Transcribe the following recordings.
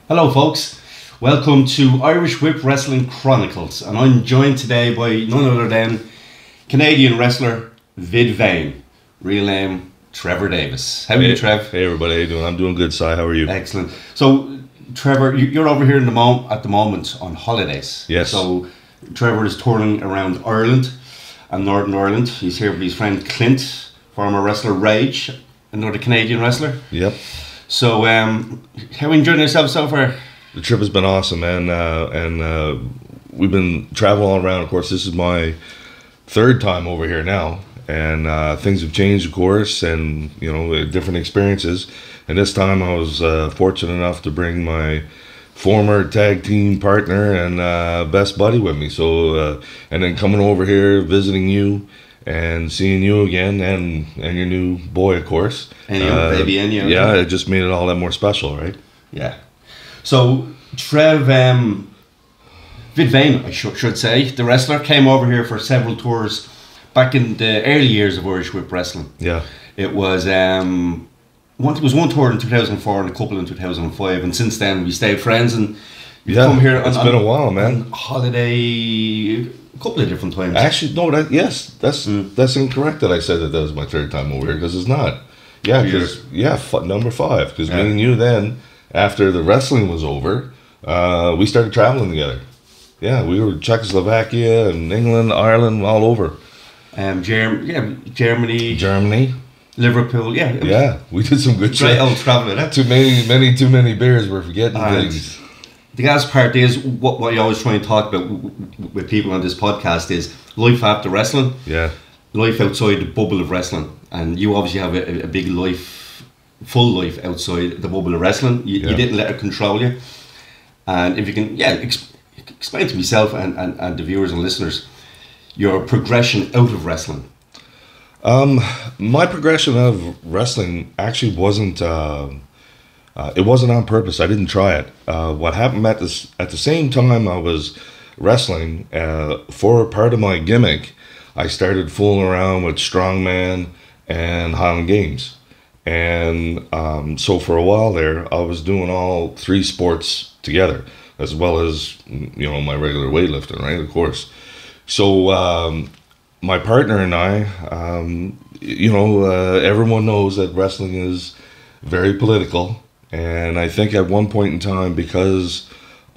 Hello folks, welcome to Irish Whip Wrestling Chronicles, and I'm joined today by none other than Canadian wrestler Vid Vain, real name Trevor Davis. How are you, Trev? Hey everybody, how you doing? I'm doing good, Si. How are you? Excellent. So Trevor, you're over here at the moment on holidays. Yes. So Trevor is touring around Ireland and Northern Ireland. He's here with his friend Clint, former wrestler Rage, another Canadian wrestler. Yep. So, how are you enjoying yourself so far? The trip has been awesome, man. We've been traveling all around. Of course, this is my third time over here now. And things have changed, of course, and, different experiences. And this time I was fortunate enough to bring my former tag team partner and best buddy with me. So, and then coming over here, visiting you, and seeing you again, and your new boy, of course. And your baby, and you. Yeah, it just made it all that more special, right? Yeah. So, Trev, Vid Vain, I should say, the wrestler, came over here for several tours back in the early years of Irish Whip Wrestling. Yeah. It was one tour in 2004 and a couple in 2005, and since then we stayed friends, and you've come here it's been a while, man. On holiday a couple of different times. Actually, no, that's incorrect that I said that was my third time over here, because it's not. Yeah, because number 5, because me and you then, after the wrestling was over, we started traveling together. Yeah, we were Czechoslovakia and England, Ireland, all over. Germany, Liverpool, yeah, we did some good great old traveling. Too many beers. We're forgetting things. The gas part is what I always try and talk about with people on this podcast is life after wrestling. Yeah, life outside the bubble of wrestling, and you obviously have a big life, full life outside the bubble of wrestling. You didn't let it control you, and if you can, explain to myself and the viewers and listeners your progression out of wrestling. My progression of wrestling actually wasn't. It wasn't on purpose. I didn't try it. What happened at the same time I was wrestling, for part of my gimmick, I started fooling around with strongman and Highland Games, and so for a while there, I was doing all 3 sports together, as well as my regular weightlifting, right? Of course. So my partner and I, everyone knows that wrestling is very political. And I think at one point in time, because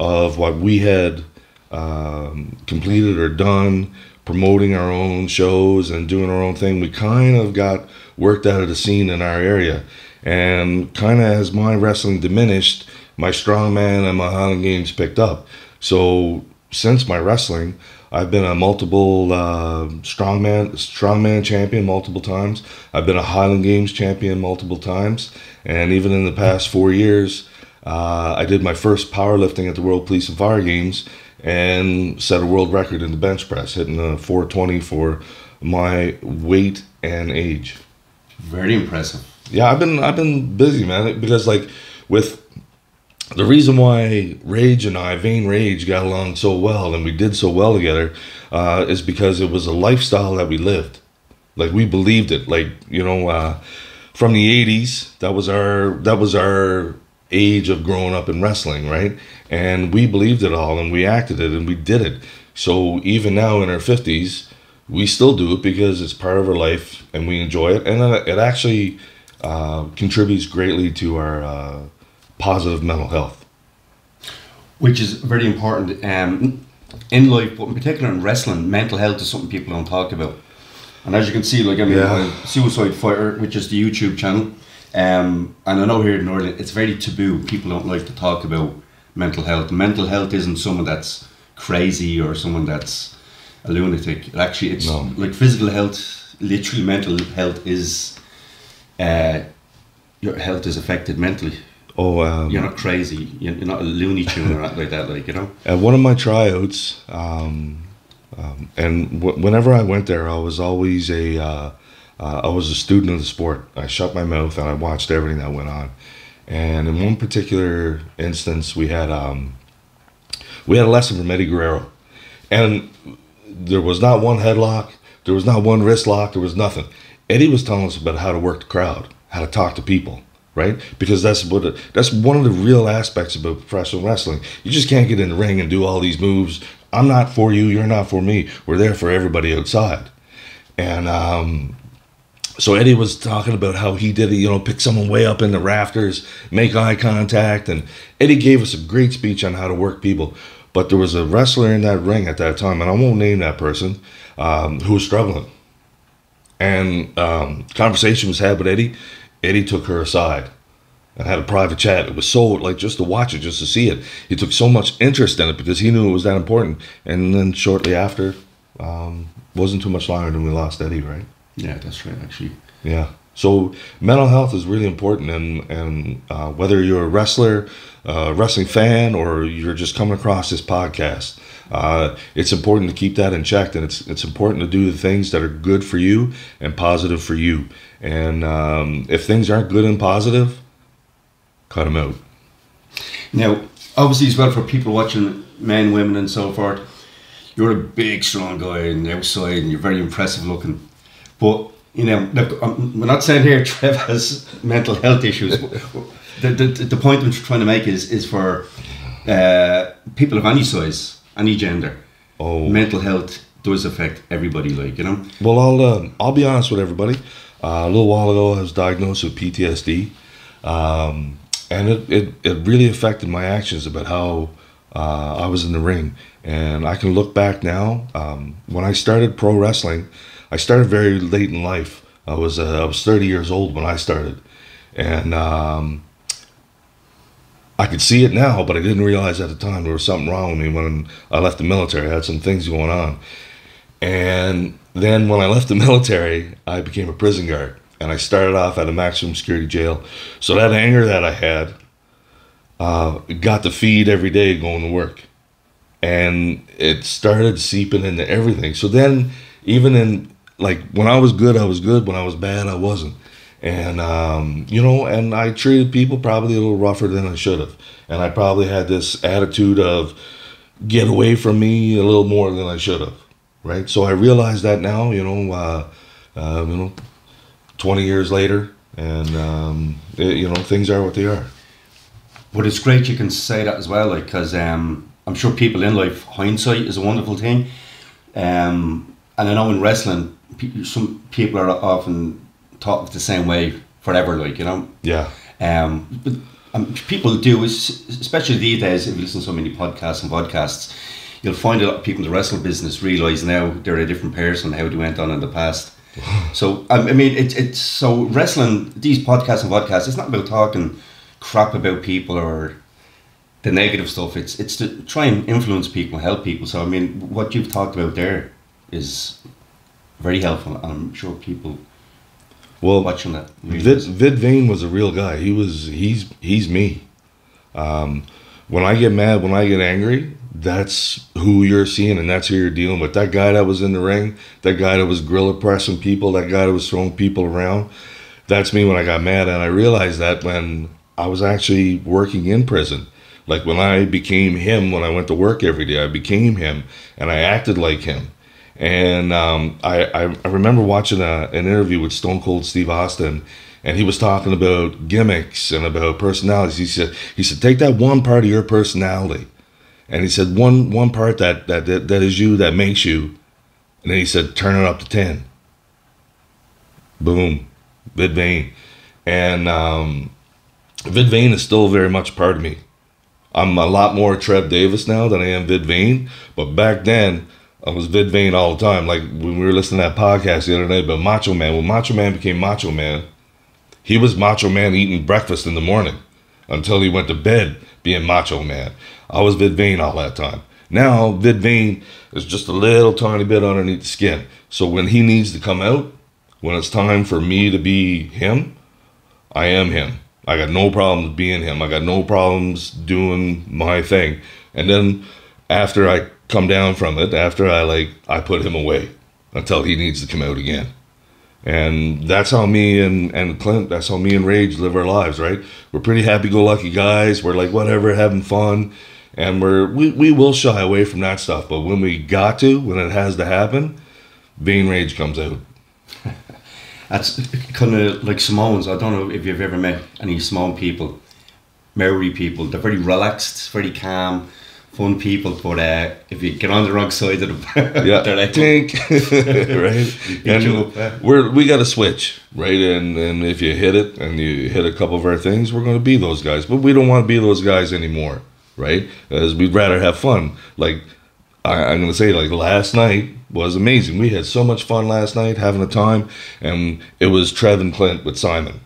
of what we had completed or done, promoting our own shows and doing our own thing, we kind of got worked out of the scene in our area. And kind of as my wrestling diminished, my strongman and my Highland Games picked up. So since my wrestling, I've been a multiple strongman champion multiple times. I've been a Highland Games champion multiple times. And even in the past 4 years, I did my first powerlifting at the World Police and Fire Games and set a world record in the bench press, hitting a 420 for my weight and age. Very impressive. Yeah, I've been busy, man, because with the reason why Rage and I, Vain Rage, got along so well and we did so well together is because it was a lifestyle that we lived. We believed it. From the 80s, that was our age of growing up in wrestling, right? And we believed it all, and we acted it, and we did it. So even now in our 50s, we still do it because it's part of our life, and we enjoy it. And it actually contributes greatly to our positive mental health. Which is very important in life, but in particular in wrestling, mental health is something people don't talk about. And as you can see, Suicide Fighter, which is the YouTube channel, and I know here in Northern, it's very taboo. People don't like to talk about mental health. Mental health isn't someone that's crazy or someone that's a lunatic. It's like physical health. Literally, mental health is your health is affected mentally. You're not crazy. You're not a Looney Tune or anything like that. At one of my tryouts. Whenever I went there, I was always I was a student of the sport. I shut my mouth and I watched everything that went on. And in one particular instance, we had a lesson from Eddie Guerrero, and there was not one headlock, there was not one wrist lock, there was nothing. Eddie was telling us about how to work the crowd, how to talk to people, right? Because that's one of the real aspects about professional wrestling. You just can't get in the ring and do all these moves. I'm not for you, you're not for me. We're there for everybody outside. And so Eddie was talking about how he did it, pick someone way up in the rafters, make eye contact, and Eddie gave us a great speech on how to work people. But there was a wrestler in that ring at that time, and I won't name that person, who was struggling. And conversation was had with Eddie. Eddie took her aside and had a private chat. It was so, just to watch it, just to see it. He took so much interest in it because he knew it was that important. And then shortly after, wasn't too much longer than we lost Eddie, right? Yeah, that's right, actually. Yeah. So mental health is really important, and whether you're a wrestler, wrestling fan, or you're just coming across this podcast, it's important to keep that in check, and it's important to do the things that are good for you and positive for you. And if things aren't good and positive, cut them out. Now, obviously, as well, for people watching, men, women, and so forth, you're a big, strong guy on the outside, and you're very impressive looking. But look, we're not saying here Trev has mental health issues. The point I'm trying to make is for people of any size, any gender. Mental health does affect everybody, Well, I'll be honest with everybody. A little while ago, I was diagnosed with PTSD, and it really affected my actions about how I was in the ring. And I can look back now. When I started pro wrestling, I started very late in life. I was 30 years old when I started, and I could see it now, but I didn't realize at the time there was something wrong with me when I left the military. I had some things going on, and then when I left the military, I became a prison guard, and I started off at a maximum security jail. So that anger that I had got to feed every day going to work, and it started seeping into everything. So then, even in when I was good, I was good. When I was bad, I wasn't. And, and I treated people probably a little rougher than I should have. And I probably had this attitude of get away from me a little more than I should have. Right. So I realize that now, 20 years later, and, things are what they are. But it's great you can say that as well, because I'm sure people in life, hindsight is a wonderful thing. And I know in wrestling, some people are often taught the same way forever, Yeah. But people do, especially these days, if you listen to so many podcasts and vodcasts, you'll find a lot of people in the wrestling business realise now they're a different person, how they went on in the past. So, it's so wrestling, these podcasts and vodcasts, it's not about talking crap about people or the negative stuff. It's to try and influence people, help people. So, what you've talked about there is very helpful, and I'm sure people watching that. Vid Vain was a real guy. He's me. When I get mad, when I get angry, that's who you're seeing, and that's who you're dealing with. That guy that was in the ring, that guy that was gorilla pressing people, that guy that was throwing people around, that's me when I got mad. And I realized that when I was actually working in prison. When I became him, when I went to work every day, I became him, and I acted like him. And I remember watching an interview with Stone Cold Steve Austin, and he was talking about gimmicks and about personalities. He said, take that one part of your personality, and he said one part that is you, that makes you, and then he said, turn it up to 10. Boom, Vid Vain. And Vid Vain is still very much a part of me. I'm a lot more Trev Davis now than I am Vid Vain, but back then, I was Vid Vain all the time. When we were listening to that podcast the other night about Macho Man, when Macho Man became Macho Man, he was Macho Man eating breakfast in the morning until he went to bed being Macho Man. I was Vid Vain all that time. Now, Vid Vain is just a little tiny bit underneath the skin. So when he needs to come out, when it's time for me to be him, I am him. I got no problems being him. I got no problems doing my thing. And then after I come down from it, after I put him away until he needs to come out again. And that's how me and Clint, that's how me and Rage live our lives, right? We're pretty happy-go-lucky guys. We're whatever, having fun. And we will shy away from that stuff. But when it has to happen, Vain Rage comes out. That's kind of like Samoans. I don't know if you've ever met any Samoan people, Maori people. They're very relaxed, very calm, fun people. But if you get on the wrong side of them, they're like tink, right? And we got to switch, right? And if you hit it and you hit a couple of our things, we're going to be those guys. But we don't want to be those guys anymore, right? As we'd rather have fun. Like I'm going to say, like last night was amazing. We had so much fun last night, having a time, and it was Trev and Clint with Simon.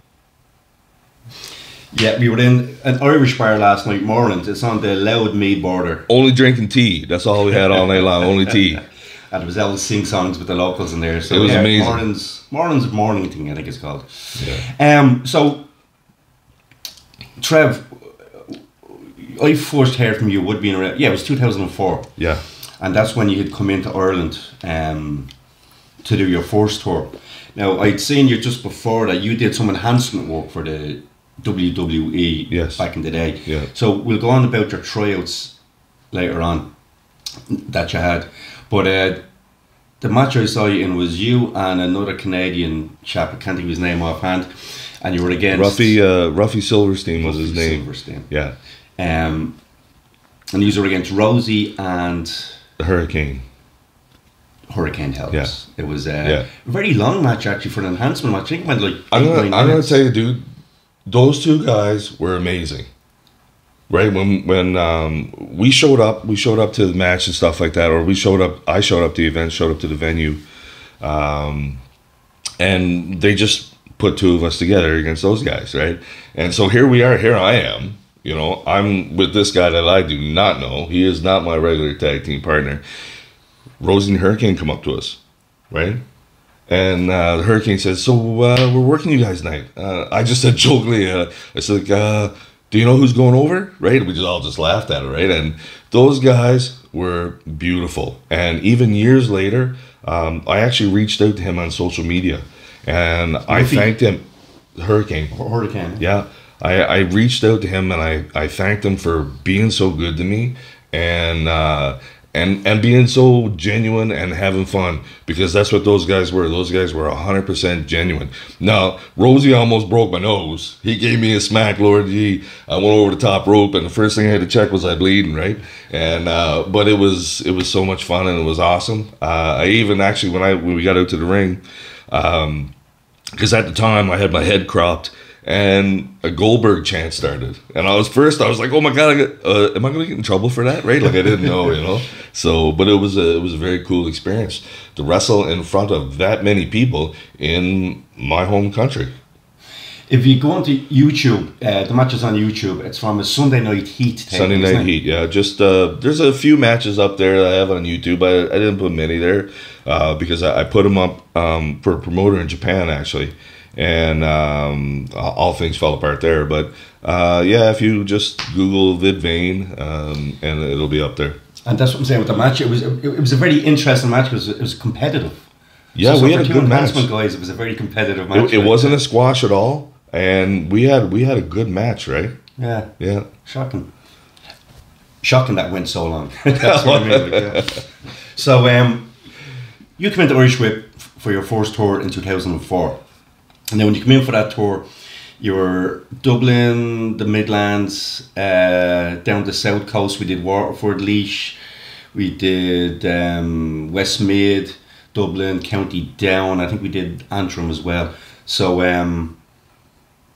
Yeah, we were in an Irish bar last night, Morland. It's on the Loud Mead border. Only drinking tea. That's all we had all night long. Only tea. And it was all sing songs with the locals in there. So it was amazing. Morland's morning thing, I think it's called. Yeah. So Trev, I first heard from you would be in around, it was 2004. Yeah. And that's when you had come into Ireland to do your first tour. Now, I'd seen you just before that. You did some enhancement work for the WWE back in the day. Yeah. So we'll go on about your tryouts later on that you had. But the match I saw you in was you and another Canadian chap. I can't think of his name offhand. And you were against... Ruffy Silverstein was his name. Silverstein. Yeah. And you were against Rosie and... Hurricane Helps. Yeah. It was a very long match actually for an enhancement match. I think it went like I'm gonna tell you, dude, those two guys were amazing. Right when we showed up to the match and stuff like that, or I showed up to the event, showed up to the venue, and they just put two of us together against those guys, right? And so here I am. You know, I'm with this guy that I do not know. He is not my regular tag team partner. Rosie and Hurricane come up to us, right? And the Hurricane says, so we're working you guys tonight. I just said jokingly, I said, do you know who's going over? Right? We just all laughed at it, right? And those guys were beautiful. And even years later, I actually reached out to him on social media. And I thanked him. Hurricane. Yeah. I reached out to him and I thanked him for being so good to me and being so genuine and having fun, because that's what those guys were. Those guys were 100% genuine. Now, Rosie almost broke my nose. He gave me a smack, Lord G. I went over the top rope, and the first thing I had to check was I bleeding, right? And but it was so much fun and it was awesome. I even actually when we got out to the ring, because at the time I had my head cropped. And a Goldberg chant started, and I was like, "Oh my God, am I going to get in trouble for that?" Right? Like I didn't know, you know. So, but it was a very cool experience to wrestle in front of that many people in my home country. If you go onto YouTube, the match is on YouTube. It's from a Sunday Night Heat. Sunday Night Heat, yeah. Just there's a few matches up there that I have on YouTube. I didn't put many there because I put them up for a promoter in Japan actually. And all things fell apart there, but if you just Google Vid Vain, and it'll be up there. And that's what I'm saying with the match. It was a very interesting match because it was competitive. Yeah, we had a good match, guys. It was a very competitive match. It wasn't a squash at all, and we had a good match, right? Yeah. Shocking that went so long. That's what I mean. Like, yeah. So you came into Irish Whip for your first tour in 2004. And then when you come in for that tour, you were Dublin, the Midlands, down the South Coast. We did Waterford, Laois. We did Westmeath, Dublin, County Down. I think we did Antrim as well. So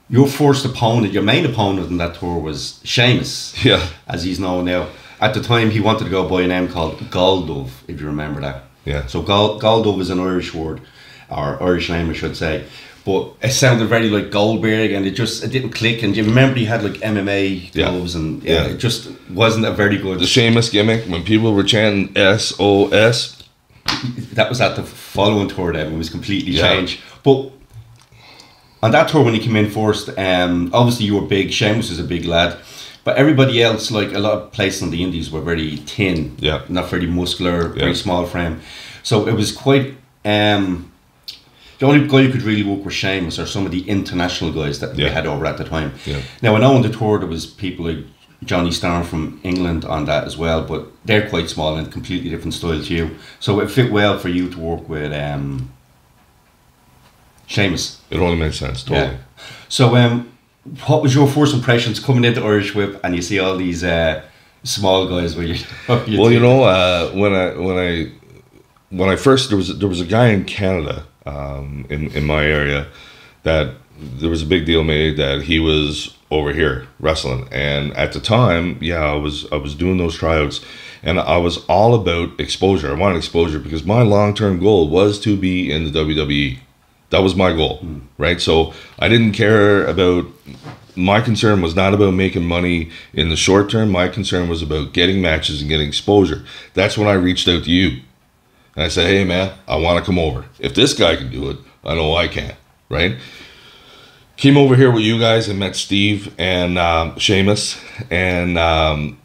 your first opponent, your main opponent in that tour was Sheamus. Yeah. As he's known now. At the time, he wanted to go by a name called Galdove, if you remember that. Yeah. So Galdove is an Irish word, or Irish name, I should say. But it sounded very like Goldberg, and it didn't click. And you remember he had like MMA gloves, and it just wasn't a very good. The Sheamus gimmick when people were chanting SOS. That was at the following tour. Then it was completely changed. But on that tour when he came in first, obviously you were big. Sheamus was a big lad, but everybody else, like a lot of places in the Indies, were very thin. Yeah, not very muscular, very small frame. So it was quite. The only guy who could really work with Sheamus are some of the international guys that we had over at the time. Yeah. Now, I know on the tour there was people like Johnny Storm from England on that as well, but they're quite small and completely different style to you. So it fit well for you to work with Sheamus. It only makes sense, totally. Yeah. So, what was your first impressions coming into Irish Whip, and you see all these small guys where you? Well, you know, when I first there was a guy in Canada in my area that there was a big deal made that he was over here wrestling, and at the time, yeah, I was doing those tryouts, and I was all about exposure. I wanted exposure because my long-term goal was to be in the WWE. That was my goal, right? So I didn't care about. My concern was not about making money in the short term. My concern was about getting matches and getting exposure. That's when I reached out to you. And I said, hey, man, I want to come over. If this guy can do it, I know I can, right? Came over here with you guys and met Steve and Sheamus. And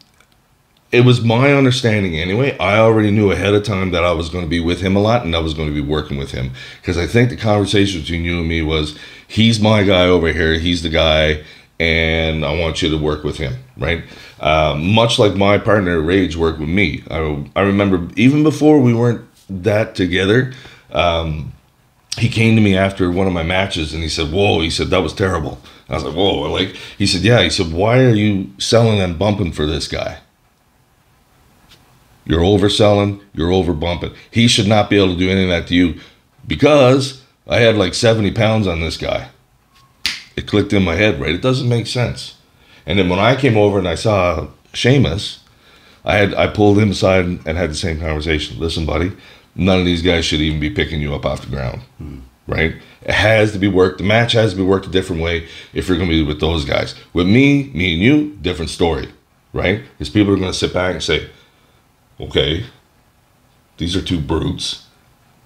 it was my understanding anyway. I already knew ahead of time that I was going to be with him a lot and I was going to be working with him. Because I think the conversation between you and me was, he's my guy over here. He's the guy. And I want you to work with him, right? Much like my partner Rage worked with me. I remember even before we weren't that together, he came to me after one of my matches and he said, whoa, he said, that was terrible. I was like, whoa, like, he said, yeah, he said, why are you selling and bumping for this guy? You're overselling, you're over bumping. He should not be able to do any of that to you because I had like 70 pounds on this guy. It clicked in my head, right? It doesn't make sense. And then when I came over and I saw Sheamus, I pulled him aside and had the same conversation. Listen, buddy, none of these guys should even be picking you up off the ground, right? It has to be worked. The match has to be worked a different way if you're going to be with those guys. With me and you, different story, right? Because people are going to sit back and say, okay, these are two brutes.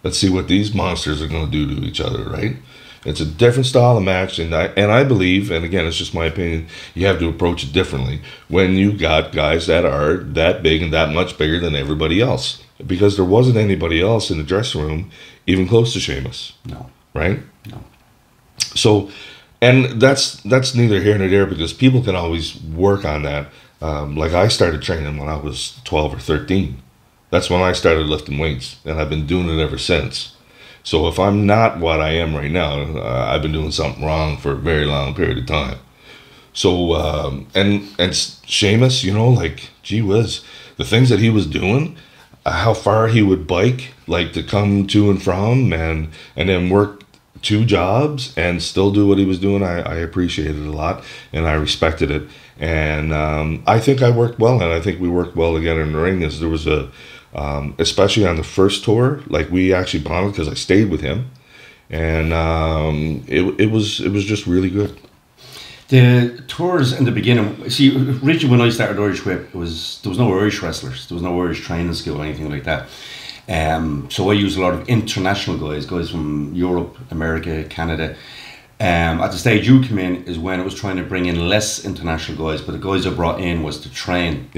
Let's see what these monsters are going to do to each other, right? It's a different style of match, and I believe, and again, it's just my opinion, you have to approach it differently when you got guys that are that big and that much bigger than everybody else. Because there wasn't anybody else in the dressing room even close to Sheamus. No. Right? No. So, and that's neither here nor there because people can always work on that. Like I started training when I was 12 or 13. That's when I started lifting weights, and I've been doing it ever since. So if I'm not what I am right now, I've been doing something wrong for a very long period of time. So, and Sheamus, you know, like, gee whiz, the things that he was doing, how far he would bike, like to come to and from and then work 2 jobs and still do what he was doing, I appreciated it a lot and I respected it. And I think I worked well, and I think we worked well together in the ring. As there was especially on the first tour, like we actually bonded because I stayed with him, and it was just really good. The tours in the beginning, see, originally when I started Irish Whip, there was no Irish wrestlers, there was no Irish training school or anything like that. So I used a lot of international guys from Europe, America, Canada. At the stage you came in is when it was trying to bring in less international guys, but the guys I brought in was to train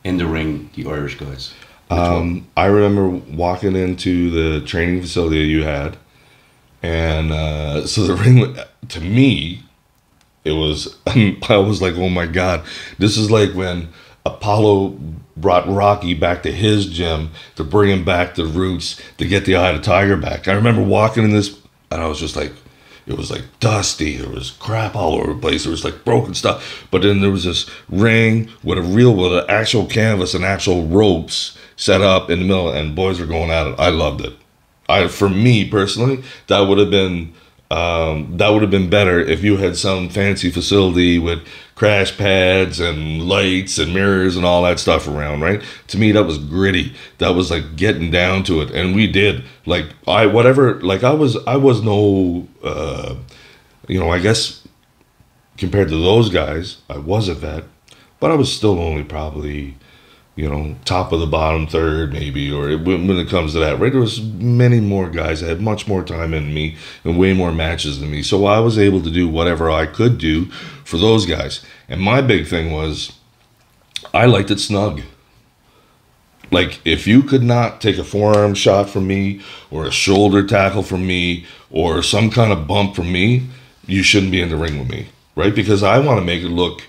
in the ring the Irish guys. I remember walking into the training facility that you had, and so the ring, to me, it was, I was like, oh my God, this is like when Apollo brought Rocky back to his gym to bring him back to the roots to get the Eye of the Tiger back. I remember walking in this, and I was just like, it was like dusty, there was crap all over the place, there was like broken stuff, but then there was this ring with an actual canvas and actual ropes set up in the middle, and boys were going at it. I loved it. For me personally, that would have been better if you had some fancy facility with crash pads and lights and mirrors and all that stuff around, right? To me, that was gritty. That was like getting down to it, and we did. Like I was no, I guess compared to those guys, I wasn't that, but I was still only probably, top of the bottom third maybe, or when it comes to that, right? There was many more guys that had much more time in me and way more matches than me. So I was able to do whatever I could do for those guys. And my big thing was, I liked it snug. Like, if you could not take a forearm shot from me, or a shoulder tackle from me, or some kind of bump from me, you shouldn't be in the ring with me, right? Because I want to make it look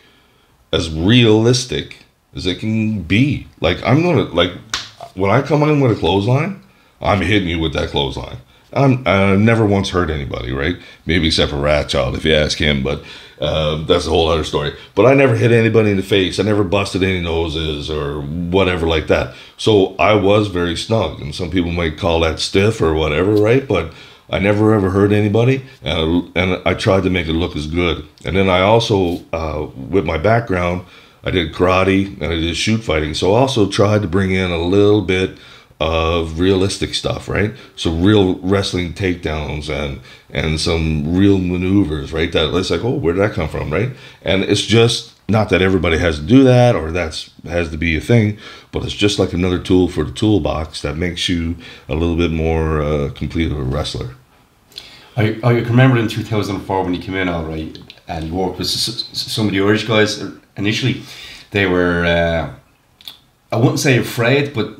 as realistic as it can be. Like, when I come in with a clothesline, I'm hitting you with that clothesline. I never once hurt anybody, right? Maybe except for Ratchild, if you ask him, but that's a whole other story. But I never hit anybody in the face. I never busted any noses or whatever like that. So I was very snug, and some people might call that stiff or whatever, right? But I never ever hurt anybody, and I tried to make it look as good. And then I also, with my background, I did karate and I did shoot fighting. So I also tried to bring in a little bit of realistic stuff, right? So real wrestling takedowns and some real maneuvers, right? That it's like, oh, where did that come from, right? And it's just not that everybody has to do that or has to be a thing, but it's just like another tool for the toolbox that makes you a little bit more complete of a wrestler. I can remember in 2004 when you came in, all right, and you worked with some of the Irish guys. Initially, they were, I wouldn't say afraid, but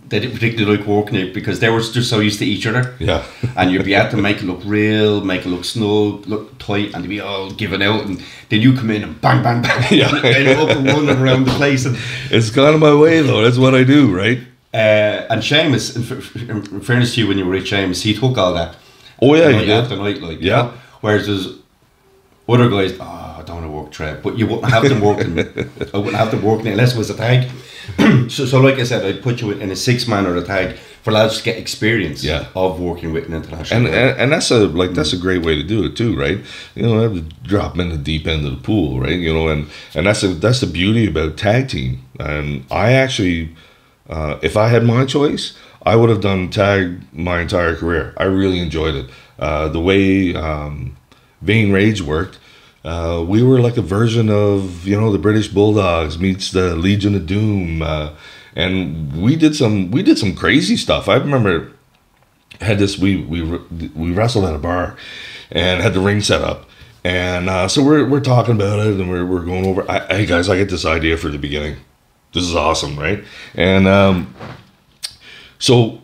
they didn't particularly like working it because they were just so used to each other. Yeah. And you'd be at to make it look real, make it look snug, look tight, and they'd be all giving out. And then you come in and bang, bang, bang. Yeah. And up and running around the place. And it's kind of my way, though. That's what I do, right? And Sheamus, in fairness to you, when you were at Sheamus, he took all that. Oh, yeah, night he did. after night, like, yeah. You know? Whereas there's other guys, I don't want to work trap, but you wouldn't have them working. I wouldn't have them working unless it was a tag. so like I said, I'd put you in a 6-man or a tag for lads to get experience of working with an international. And that's a great way to do it too, right? You know, have to drop them in the deep end of the pool, right? You know, and that's the beauty about tag team. And I actually, if I had my choice, I would have done tag my entire career. I really enjoyed it. The way Vain Rage worked, we were like a version of, you know, the British Bulldogs meets the Legion of Doom, and we did some crazy stuff. I remember had this we wrestled at a bar and had the ring set up, and so we're talking about it and we're going over. Hey guys, I get this idea for the beginning. This is awesome, right? And so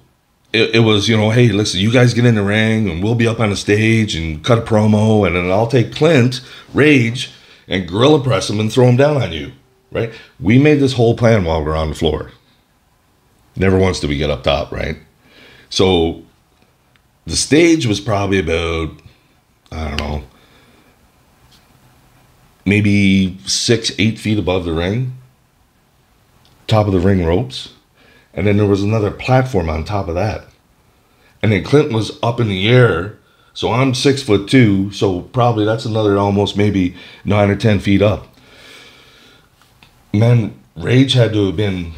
it was, you know, hey, listen, you guys get in the ring and we'll be up on the stage and cut a promo, and then I'll take Clint, Rage, and gorilla press him and throw him down on you, right? We made this whole plan while we're on the floor. Never once did we get up top, right? So the stage was probably about, I don't know, maybe 6-8 feet above the ring, top of the ring ropes. And then there was another platform on top of that. And then Clint was up in the air. So I'm 6'2", so probably that's another almost maybe 9 or 10 feet up. Man, Rage had to have been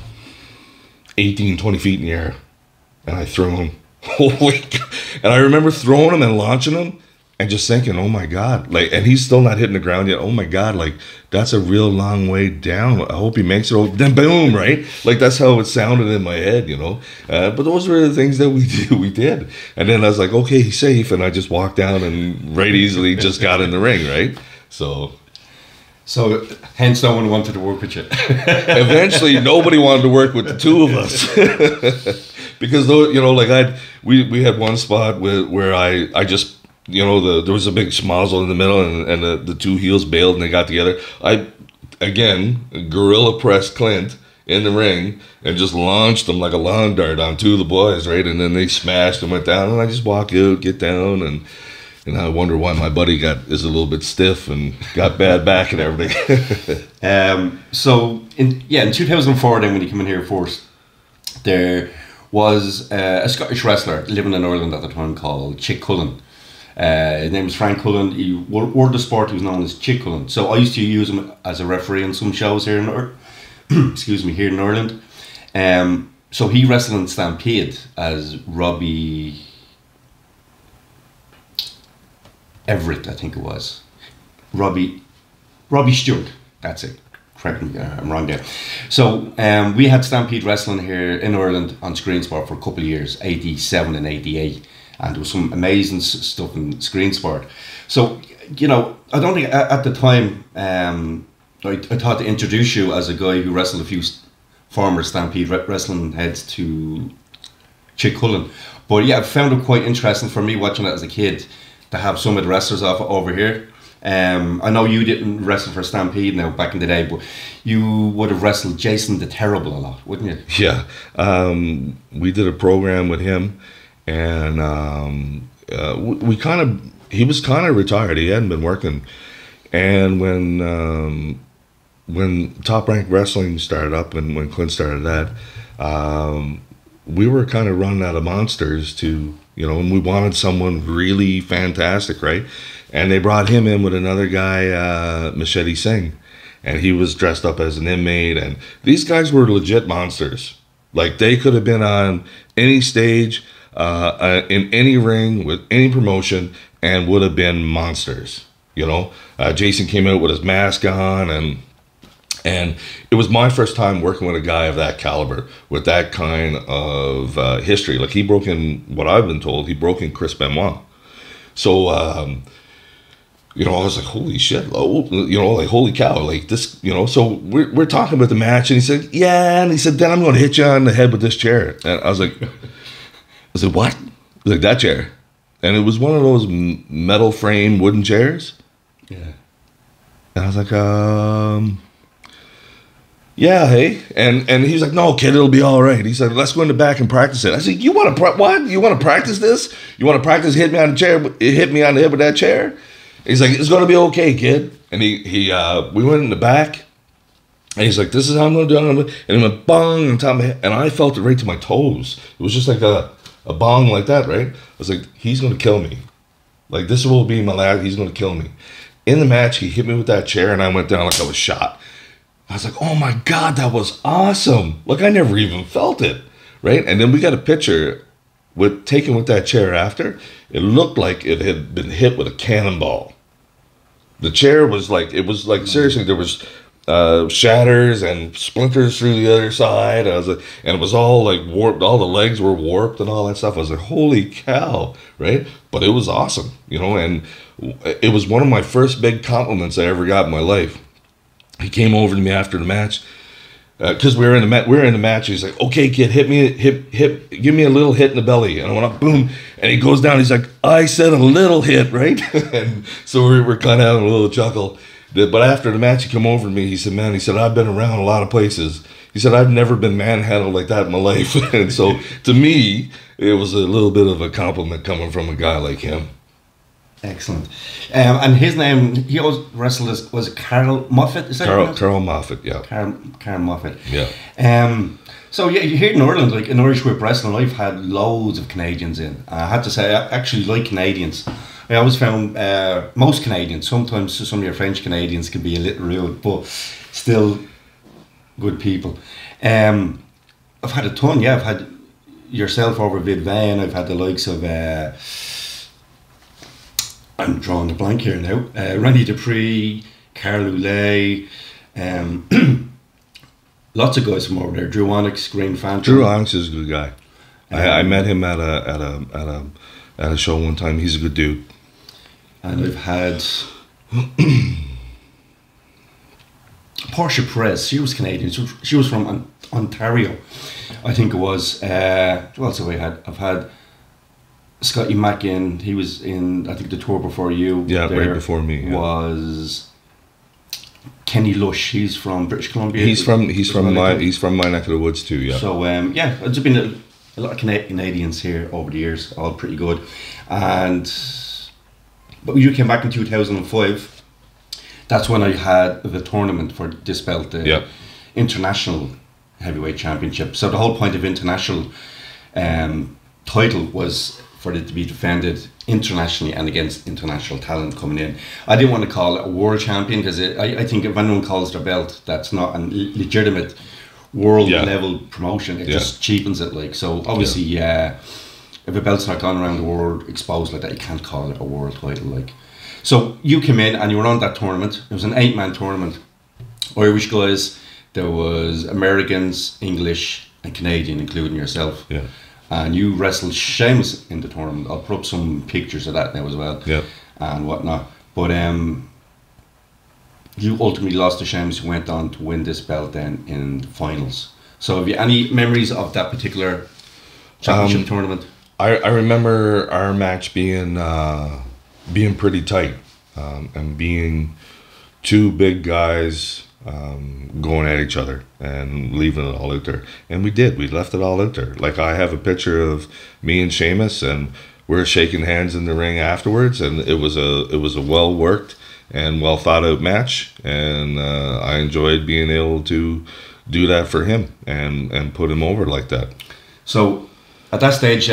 18, 20 feet in the air. And I threw him. Holy. And I remember throwing him and launching him and just thinking, oh my God. Like, and he's still not hitting the ground yet. Oh my God, like, that's a real long way down. I hope he makes it. Then boom, right? Like, that's how it sounded in my head, you know. But those were the things that we did. And then I was like, okay, he's safe. And I just walked down and right easily just got in the ring, right? So hence no one wanted to work with you. Eventually, nobody wanted to work with the two of us. Because, you know, like we had one spot where I just, you know, there was a big schmozzle in the middle, and the two heels bailed and they got together. I, again, gorilla pressed Clint in the ring and just launched him like a lawn dart on two of the boys, right? And then they smashed and went down, and I just walk out, get down, and I wonder why my buddy is a little bit stiff and got bad back and everything. So in 2004, then when you came in here first, there was a Scottish wrestler living in Ireland at the time called Chick Cullen. His name was Frank Cullen. He world of sport, he was known as Chick Cullen. So I used to use him as a referee on some shows here in here in Ireland. So he wrestled in Stampede as Robbie Everett, I think it was. Robbie Stewart, that's it. Correct me, I'm wrong there. So we had Stampede wrestling here in Ireland on Screen Sport for a couple of years, 87 and 88. And there was some amazing stuff in Screen Sport. So, you know, I don't think at the time, I thought to introduce you as a guy who wrestled a few former Stampede wrestling heads to Chick Cullen. But yeah, I found it quite interesting for me watching it as a kid to have some of the wrestlers off over here. I know you didn't wrestle for Stampede now back in the day, but you would have wrestled Jason the Terrible a lot, wouldn't you? Yeah. We did a program with him. and he was kind of retired. He hadn't been working, and when Top Rank Wrestling started up, and when Clint started that, we were kind of running out of monsters to, and we wanted someone really fantastic, right? And they brought him in with another guy, Machete Singh, and he was dressed up as an inmate, and these guys were legit monsters. Like, they could have been on any stage, in any ring, with any promotion, and would have been monsters, Jason came out with his mask on, and it was my first time working with a guy of that caliber, with that kind of history. Like, he broke in, what I've been told, he broke in Chris Benoit. So, I was like, holy shit, like, holy cow, like this, so we're talking about the match, and he said, yeah, and he said, then I'm going to hit you on the head with this chair. And I was like, what? He was like, that chair. And it was one of those metal frame wooden chairs. Yeah. And I was like, yeah, hey. And he was like, no, kid, it'll be all right. He said, let's go in the back and practice it. I said, you want to what? You want to practice this? You want to practice hit me on the chair, hit me on the head with that chair? He's like, it's going to be okay, kid. And we went in the back, and he's like, this is how I'm going to do it. And he went bong on top of my head, and I felt it right to my toes. It was just like a bong like that, right? I was like, he's going to kill me. Like, this will be my last, he's going to kill me. In the match, he hit me with that chair, and I went down like I was shot. I was like, oh my God, that was awesome. Like, I never even felt it, right? And then we got a picture taken with that chair after. It looked like it had been hit with a cannonball. The chair was like, seriously, there was shatters and splinters through the other side. And it was all like warped. All the legs were warped and all that stuff. I was like, holy cow, right? But it was awesome, and it was one of my first big compliments I ever got in my life. He came over to me after the match, because we were in the match. He's like, okay, kid, hit me, give me a little hit in the belly. And I went up, boom, and he goes down. He's like, I said a little hit, right? And so we're kind of having a little chuckle. But after the match, he came over to me. He said, man, I've been around a lot of places. He said, I've never been manhandled like that in my life. And so to me, it was a little bit of a compliment coming from a guy like him. Excellent. And his name, he always wrestled as, was it Carl Moffat? Is that Carl Moffat, yeah. Carl Moffat. Yeah. So yeah, here in Ireland, like in Irish Whip Wrestling, I've had loads of Canadians in. I have to say, I actually like Canadians. I always found most Canadians, sometimes some of your French Canadians can be a little rude, but still good people. I've had a ton, yeah. I've had yourself over Vid Vain. I've had the likes of... I'm drawing a blank here now. Randy Dupree, Carl Oulet, lots of guys from over there. Drew Onyx, Green Phantom. Drew Onyx is a good guy. I met him at a show one time. He's a good dude. And I've had Portia Perez. She was Canadian. She was from Ontario, I think it was. Who else have I had? I've had Scotty Mackin. He was in, I think, the tour before you. Yeah, right before me. Yeah. Was Kenny Lush. He's from British Columbia. He's from my neck of the woods too. Yeah. So yeah, there's been a lot of Canadians here over the years. All pretty good. But you came back in 2005. That's when I had the tournament for this belt, the International Heavyweight Championship. So the whole point of international title was for it to be defended internationally and against international talent coming in. I didn't want to call it a world champion because I think if anyone calls their belt, that's not a legitimate world level promotion. It just cheapens it. Like, so obviously, if a belt's not gone around the world exposed like that, you can't call it a world title. Like, so you came in and you were on that tournament. It was an 8-man tournament. Irish guys. There was Americans, English, and Canadian, including yourself. Yeah. And you wrestled Sheamus in the tournament. I'll put up some pictures of that now as well. Yeah. And whatnot. But you ultimately lost to Sheamus, who went on to win this belt then in the finals. So have you any memories of that particular championship tournament? I remember our match being pretty tight, and being two big guys going at each other and leaving it all out there. And we did. We left it all out there. Like, I have a picture of me and Sheamus, and we're shaking hands in the ring afterwards, and it was a well worked and well thought out match, and I enjoyed being able to do that for him and put him over like that. So at that stage,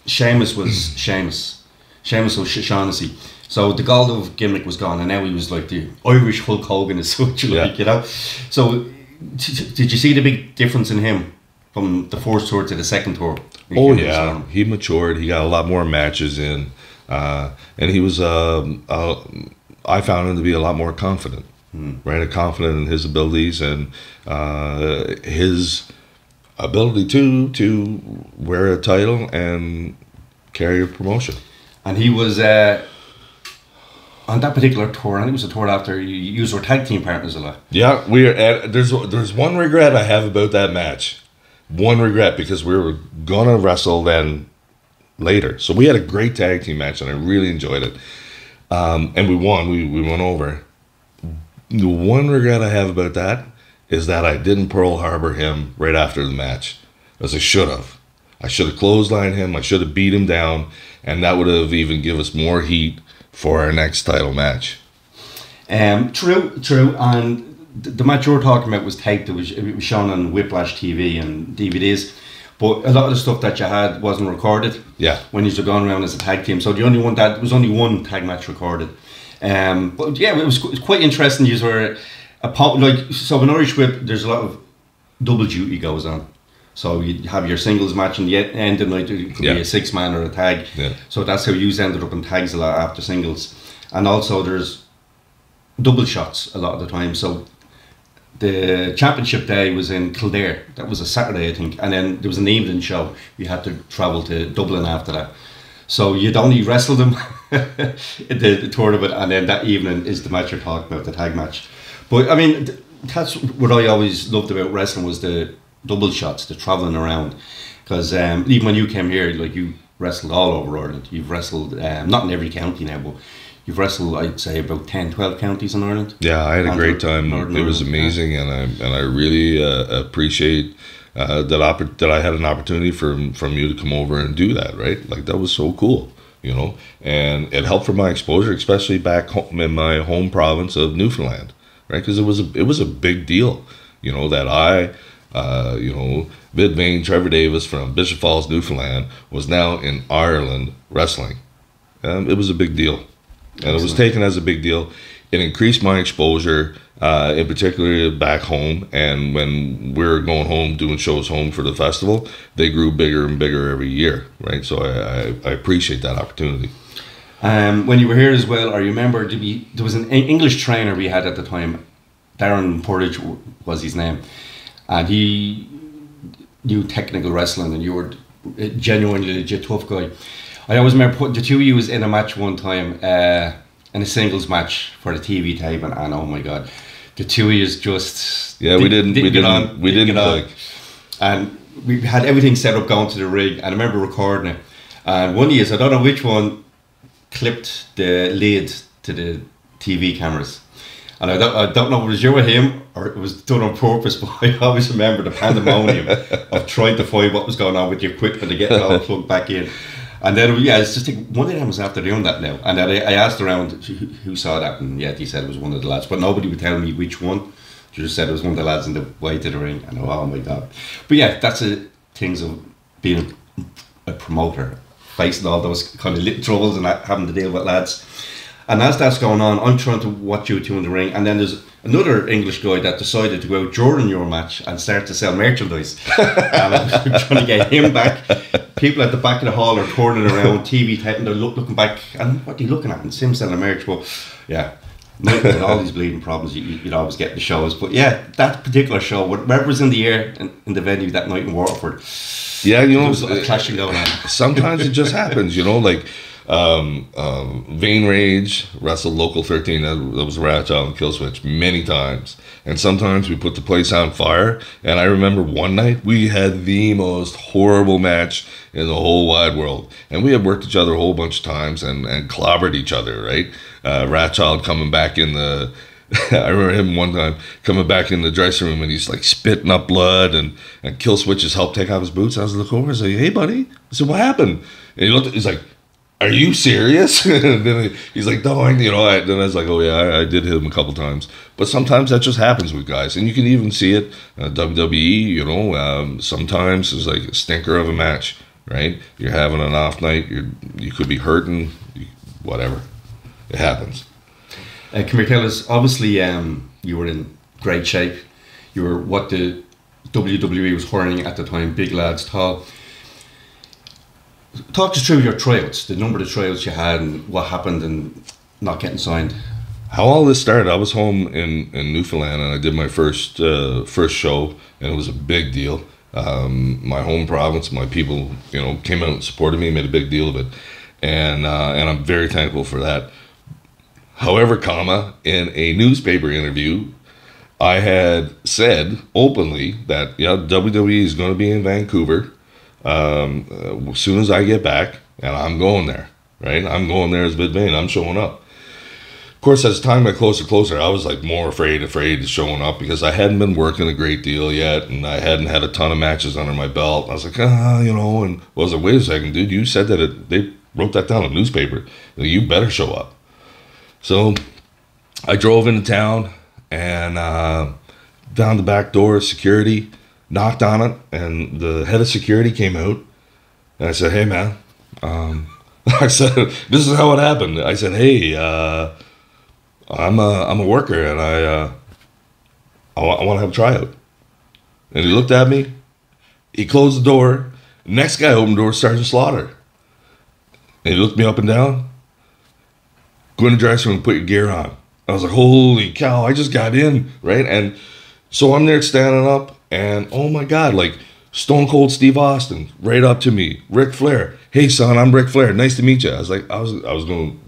Sheamus was Sheamus. Sheamus was Shaughnessy. So the Goldove gimmick was gone, and now he was like the Irish Hulk Hogan as such, like, you know. So did you see the big difference in him from the first tour to the second tour? Oh yeah, he matured. He got a lot more matches in, and he was. I found him to be a lot more confident, right? Confident in his abilities and his ability to wear a title and carry a promotion. And he was on that particular tour. I think it was a tour after you were tag team partners a lot. Yeah, we are. There's one regret I have about that match. One regret, because we were gonna wrestle then later. So we had a great tag team match, and I really enjoyed it. And we won. We went over. The one regret I have about that is that I didn't Pearl Harbor him right after the match, as I should have. I should have clotheslined him. I should have beat him down, and that would have even given us more heat for our next title match. True. And the match you were talking about was taped. It was shown on Whiplash TV and DVDs. But a lot of the stuff that you had wasn't recorded. Yeah. When you were going around as a tag team, so the only one that was only one tag match recorded. But yeah, it was quite interesting. You were so in Irish Whip, there's a lot of double duty goes on. So you have your singles match, and the end of the night it could be a 6-man or a tag. Yeah. So that's how you ended up in tags a lot after singles, and also there's double shots a lot of the time. So the championship day was in Kildare. That was a Saturday, I think, and then there was an evening show. You had to travel to Dublin after that. So you'd only wrestle them in the tournament, and then that evening is the match you're talking about, the tag match. But I mean, that's what I always loved about wrestling, was the double shots, the travelling around. Because even when you came here, like, you wrestled all over Ireland. You've wrestled, not in every county now, but you've wrestled, I'd say, about 10, 12 counties in Ireland. Yeah, I had a great time. It was amazing, and I really appreciate that I had an opportunity from you to come over and do that, right? Like, that was so cool, you know? And it helped for my exposure, especially back home in my home province of Newfoundland, right? Because it was a big deal, you know, that Vid Vain, Trevor Davis from Bishop Falls, Newfoundland, was now in Ireland wrestling. It was a big deal. And it was taken as a big deal. It increased my exposure, in particular back home. And when we were going home, doing shows home for the festival, they grew bigger and bigger every year, right? So I appreciate that opportunity. When you were here as well, I remember there was an English trainer we had at the time. Darren Porridge was his name. And he knew technical wrestling, and you were genuinely a legit tough guy. I always remember putting the two of you in a match one time, in a singles match for the TV tape, and oh my god, the two of you just we didn't click. And we had everything set up going to the ring, and I remember recording it. And one of you, I don't know which one, clipped the lid to the TV cameras. And I don't know if it was you or him, or it was done on purpose, but I always remember the pandemonium of trying to find what was going on with the equipment and getting it all plugged back in. And then, it's just like, one of them was after doing that now. And then I asked around who saw that, and they said it was one of the lads. But nobody would tell me which one. They just said it was one of the lads in the way to the ring. And oh my god. But yeah, that's the things of being a promoter, facing all those kind of little troubles and having to deal with lads. And as that's going on, I'm trying to watch you two in the ring, and then there's another English guy that decided to go out during your match and start to sell merchandise. And I'm trying to get him back. People at the back of the hall are turning around, TV tape, and they're looking back, and what are you looking at? And Sim selling merch. But yeah, with all these bleeding problems, you'd always get the shows. But yeah, that particular show, whatever was in the air in the venue that night in Waterford, yeah, you know, there was a clashing going on. Sometimes it just happens, you know, like. Vain Rage wrestled Local 13, that was Ranallo and Killswitch many times, and sometimes we put the place on fire. And I remember one night we had the most horrible match in the whole wide world, and we had worked each other a whole bunch of times and clobbered each other, right? Ratchild coming back in the I remember him one time coming back in the dressing room and he's like spitting up blood, and Kill Switch's helped take off his boots. I was looking over and say, "Hey, buddy." I said, "What happened?" And he looked. He's like, "Are you serious?" And then he's like, "No, then I was like, oh yeah, I did hit him a couple times." But sometimes that just happens with guys, and you can even see it WWE. Sometimes it's like a stinker of a match, right? You're having an off night. You could be hurting, whatever. It happens. Come here, tell us. Obviously, you were in great shape. You were what the WWE was hurling at the time, big lads, tall. Talk us through your tryouts, the number of tryouts you had, and what happened, and not getting signed. How all this started, I was home in Newfoundland, and I did my first show, and it was a big deal. My home province, my people, came out and supported me, made a big deal of it, and I'm very thankful for that. However, in a newspaper interview, I had said openly that WWE is going to be in Vancouver as soon as I get back, and I'm going there, right? I'm going there as Vid Vain. I'm showing up. Of course, as time got closer, I was like more afraid of showing up because I hadn't been working a great deal yet, and I hadn't had a ton of matches under my belt. I was like, and I was like, wait a second, dude, you said that they wrote that down in the newspaper. You better show up. So I drove into town and down the back door, security, knocked on it, and the head of security came out, and I said, "Hey, man," I said, "This is how it happened." I said, "Hey, I'm a worker, and I want to have a tryout." And he looked at me. He closed the door. Next guy opened the door, Sergeant Slautger, and he looked me up and down. "Go in the dressing room, put your gear on." I was like, "Holy cow! I just got in, right?" And so I'm there standing up, and oh my God, like Stone Cold Steve Austin, right up to me. Ric Flair, "Hey son, I'm Ric Flair. Nice to meet you." I was like, I was going,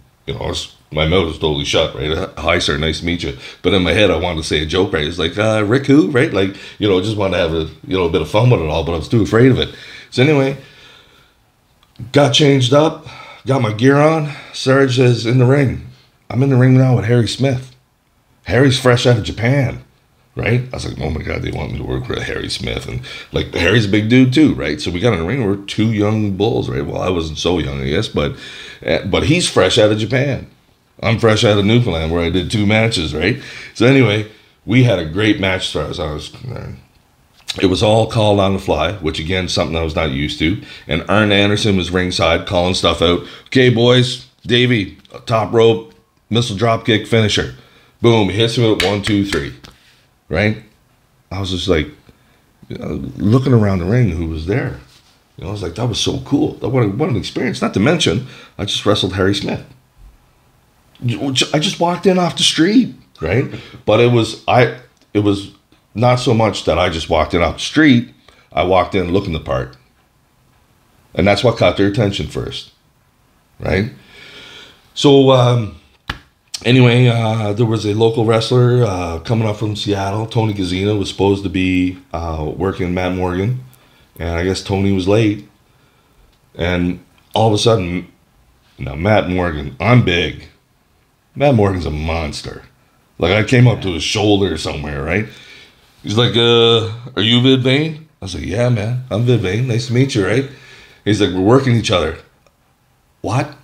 my mouth was totally shut, right? "Hi sir, nice to meet you." But in my head, I wanted to say a joke, right? It's like, "Rick who?" Right? Like, just wanted to have a bit of fun with it all, but I was too afraid of it. So anyway, got changed up, got my gear on. Sarge is in the ring. I'm in the ring now with Harry Smith. Harry's fresh out of Japan, right? I was like, oh my God, they want me to work with Harry Smith. And like, Harry's a big dude too, right? So we got in the ring, we're two young bulls, right? Well, I wasn't so young, I guess, but he's fresh out of Japan. I'm fresh out of Newfoundland where I did 2 matches, right? So anyway, we had a great match as far as I was concerned. It was all called on the fly, which again, something I was not used to. And Arn Anderson was ringside calling stuff out. "Okay, boys, Davey, top rope, missile drop kick finisher." Boom, hits him with 1, 2, 3. Right? I was just like, looking around the ring who was there. I was like, that was so cool. What an experience. Not to mention, I just wrestled Harry Smith. I just walked in off the street, right? But it was not so much that I just walked in off the street. I walked in looking the part. And that's what caught their attention first, right? So anyway, there was a local wrestler coming up from Seattle. Tony Gazzina was supposed to be working Matt Morgan. And I guess Tony was late. And all of a sudden, now Matt Morgan, I'm big. Matt Morgan's a monster. Like, I came up to his shoulder somewhere, right? He's like, "Are you Vid Vain?" I was like, "Yeah, man, I'm Vid Vain. Nice to meet you," right? He's like, "We're working each other." What?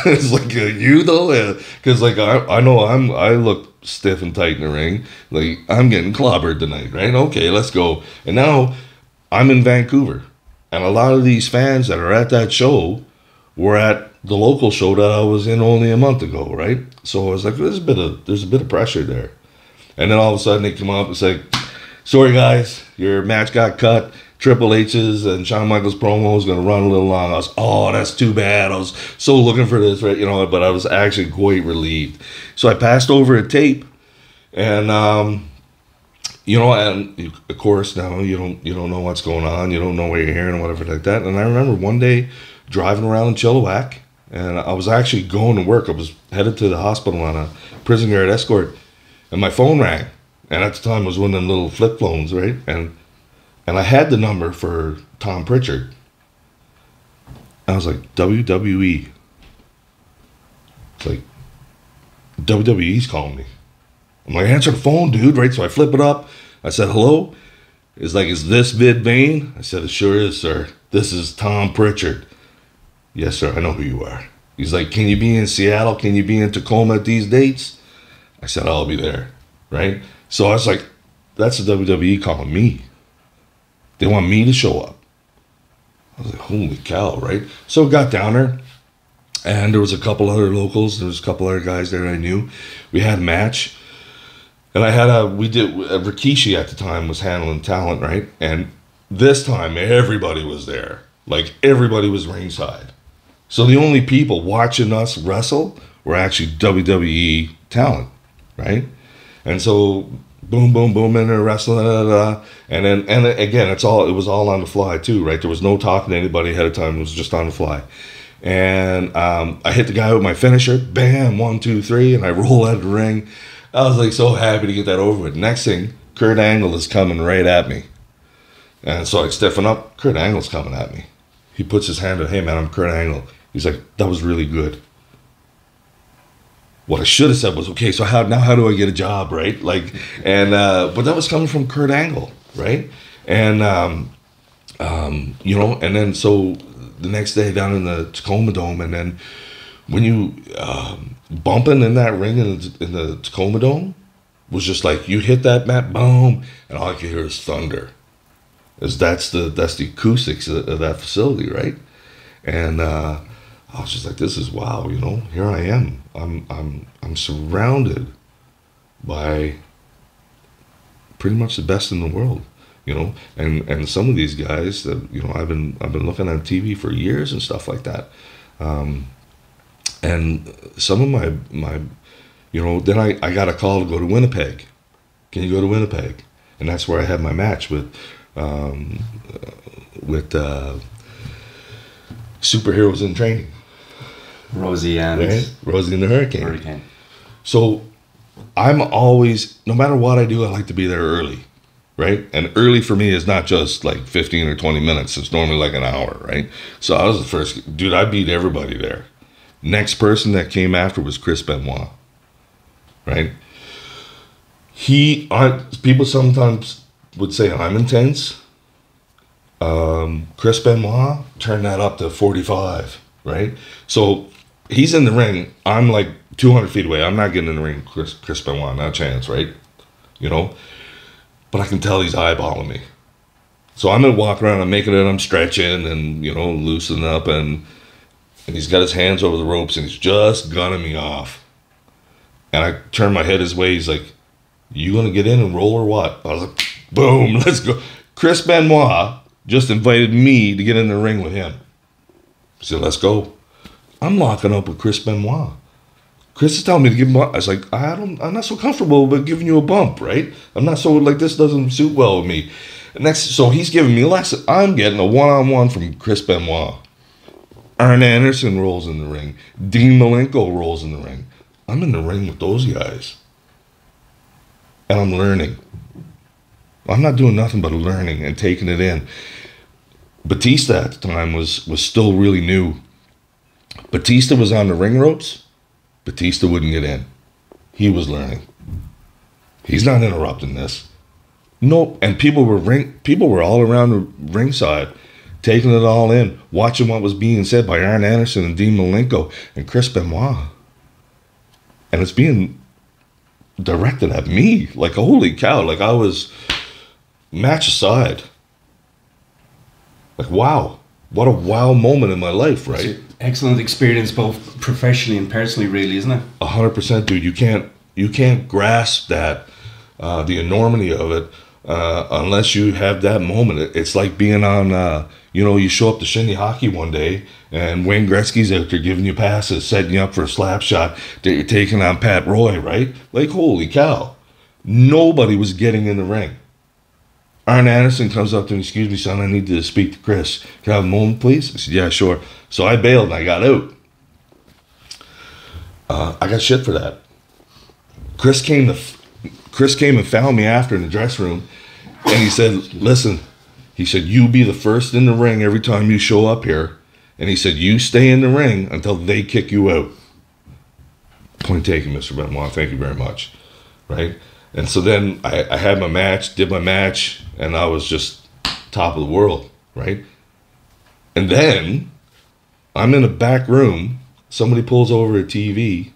It's like, you though? Because like, I know I look stiff and tight in the ring. Like, I'm getting clobbered tonight, right? Okay, let's go. And now I'm in Vancouver. And a lot of these fans that are at that show were at the local show that I was in only a month ago, right? So I was like, there's a bit of pressure there. And then all of a sudden they come up and say, "Sorry guys, your match got cut. Triple H's and Shawn Michaels promo is going to run a little long." I was, oh, that's too bad. I was so looking for this, right? But I was actually quite relieved. So I passed over a tape, and and of course now you don't know what's going on. You don't know what you're hearing and whatever like that. And I remember one day driving around in Chilliwack, and I was actually going to work. I was headed to the hospital on a prison guard escort, and my phone rang. And at the time it was one of them little flip phones, right? And I had the number for Tom Prichard. I was like, WWE. It's like, WWE's calling me. I'm like, answer the phone, dude, right? So I flip it up. I said, hello? He's like, is this Vid Vain? I said, it sure is, sir. This is Tom Prichard. Yes, sir, I know who you are. He's like, can you be in Seattle? Can you be in Tacoma at these dates? I said, I'll be there, right? So I was like, that's the WWE calling me. They want me to show up. I was like, holy cow, right? So I got down there, and there was a couple other locals. There was a couple other guys there I knew. We had a match. And Rikishi at the time was handling talent, right? And this time, everybody was there. Like, everybody was ringside. So the only people watching us wrestle were actually WWE talent, right? And so, boom, boom, boom, in there wrestling, and again, it was all on the fly too, right? There was no talking to anybody ahead of time. It was just on the fly. And I hit the guy with my finisher, bam, 1, 2, 3, and I roll out of the ring. I was like so happy to get that over with. Next thing, Kurt Angle is coming right at me. And so I stiffen up, Kurt Angle's coming at me. He puts his hand on, hey man, I'm Kurt Angle. He's like, that was really good. What I should have said was, okay, so how do I get a job, right? Like, and but that was coming from Kurt Angle, right? And and then so the next day down in the Tacoma Dome, and then when you bumping in that ring in the Tacoma Dome was just like you hit that mat, boom, and all I could hear is thunder. That's the acoustics of that facility, right? And I was just like, this is wow, here I am. I'm surrounded by pretty much the best in the world, and some of these guys that I've been looking at TV for years and stuff like that. And some of my then I got a call to go to Winnipeg. Can you go to Winnipeg? And that's where I had my match with Superheroes in Training. Rosie and the Hurricane. So I'm always, no matter what I do, I like to be there early, right? And early for me is not just like 15 or 20 minutes. It's normally like an hour, right? So I was the first, dude, I beat everybody there. Next person that came after was Chris Benoit, right? People sometimes would say I'm intense. Chris Benoit turned that up to 45, right? So he's in the ring. I'm like 200 feet away. I'm not getting in the ring with Chris Benoit, not a chance, right? But I can tell he's eyeballing me. So I'm gonna walk around, I'm making it, I'm stretching and, loosening up, and he's got his hands over the ropes and he's just gunning me off. And I turn my head his way. He's like, you gonna get in and roll or what? I was like, boom, let's go. Chris Benoit just invited me to get in the ring with him. He said, let's go. I'm locking up with Chris Benoit. Chris is telling me to give him a, I was like, I'm not so comfortable with giving you a bump, right? I'm not so, like, this doesn't suit well with me. So he's giving me a lesson. I'm getting a one-on-one from Chris Benoit. Arn Anderson rolls in the ring. Dean Malenko rolls in the ring. I'm in the ring with those guys. And I'm learning. I'm not doing nothing but learning and taking it in. Batista at the time was still really new. Batista was on the ring ropes. Batista wouldn't get in. He was learning. He's not interrupting this. Nope. And people were all around the ringside, taking it all in, watching what was being said by Arn Anderson and Dean Malenko and Chris Benoit. And it's being directed at me. Like, holy cow. Like, I was match aside. Like, wow. What a wow moment in my life, right? Excellent experience, both professionally and personally, really, isn't it? 100%, dude. You can't grasp that, the enormity of it, unless you have that moment. It's like being on, you show up to shinny hockey one day, and Wayne Gretzky's out there giving you passes, setting you up for a slap shot that you're taking on Pat Roy, right? Like, holy cow. Nobody was getting in the ring. Arn Anderson comes up to me, excuse me, son, I need to speak to Chris. Can I have a moment, please? I said, yeah, sure. So I bailed and I got out. I got shit for that. Chris came and found me after in the dressing room, and he said, listen, he said, you be the first in the ring every time you show up here. And he said, you stay in the ring until they kick you out. Point taken, Mr. Benoit. Thank you very much. right? And so then I had my match, did my match, and I was just top of the world, right? And then I'm in a back room. Somebody pulls over a TV.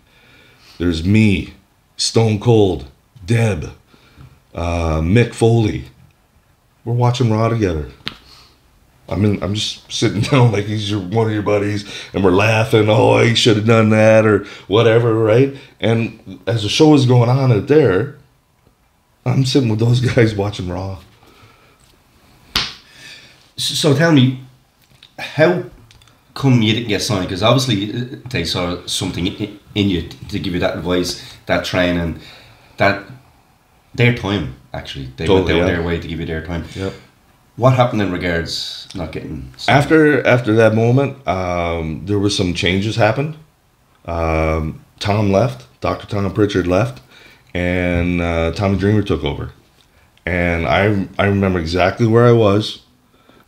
There's me, Stone Cold, Deb, Mick Foley. We're watching Raw together. I'm just sitting down like he's one of your buddies, and we're laughing. Oh, he should have done that or whatever, right? And as the show is going on out there, I'm sitting with those guys watching Raw. So tell me, how come you didn't get signed? Because obviously they saw something in you to give you that advice, that training, that their time, actually. They went down their way to give you their time. Yep. What happened in regards not getting signed? After that moment, there were some changes happened. Tom left, Dr. Tom Prichard left, and Tommy Dreamer took over. And I remember exactly where I was.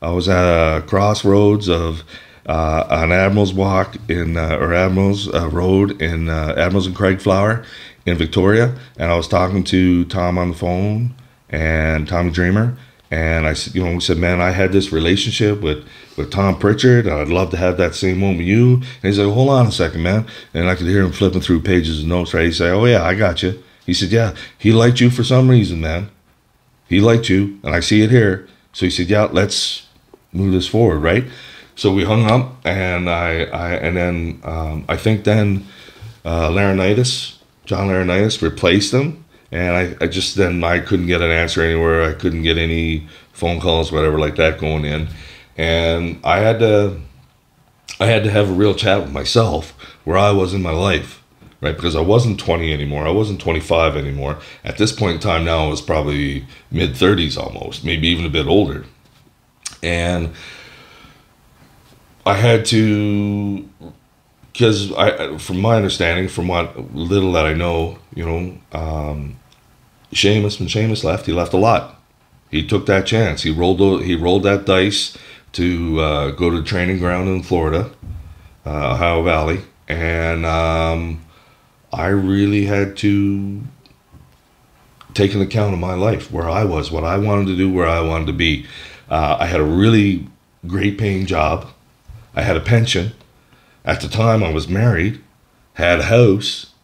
I was at a crossroads of on Admiral's Walk or Admiral's Road in Admiral's and Craigflower in Victoria, and I was talking to Tom on the phone and Tommy Dreamer, and I said, we said, man, I had this relationship with Tom Prichard, and I'd love to have that same one with you. And he's like, hold on a second, man, and I could hear him flipping through pages of notes. Right, he said, oh yeah, I got you. He said, yeah, he liked you for some reason, man. He liked you, and I see it here. So he said, yeah, let's move this forward, right? So we hung up, and I think then John Laurinaitis replaced him, and I couldn't get an answer anywhere. I couldn't get any phone calls, whatever like that going in, and I had to have a real chat with myself where I was in my life, right? Because I wasn't 20 anymore. I wasn't 25 anymore. At this point in time now, I was probably mid-30s almost, maybe even a bit older. And I had to, because from my understanding, from what little that I know, Sheamus, when Sheamus left, he left a lot. He took that chance. He rolled that dice to go to the training ground in Florida, Ohio Valley, and I really had to take an account of my life, where I was, what I wanted to do, where I wanted to be. I had a really great paying job. I had a pension. At the time, I was married, had a house.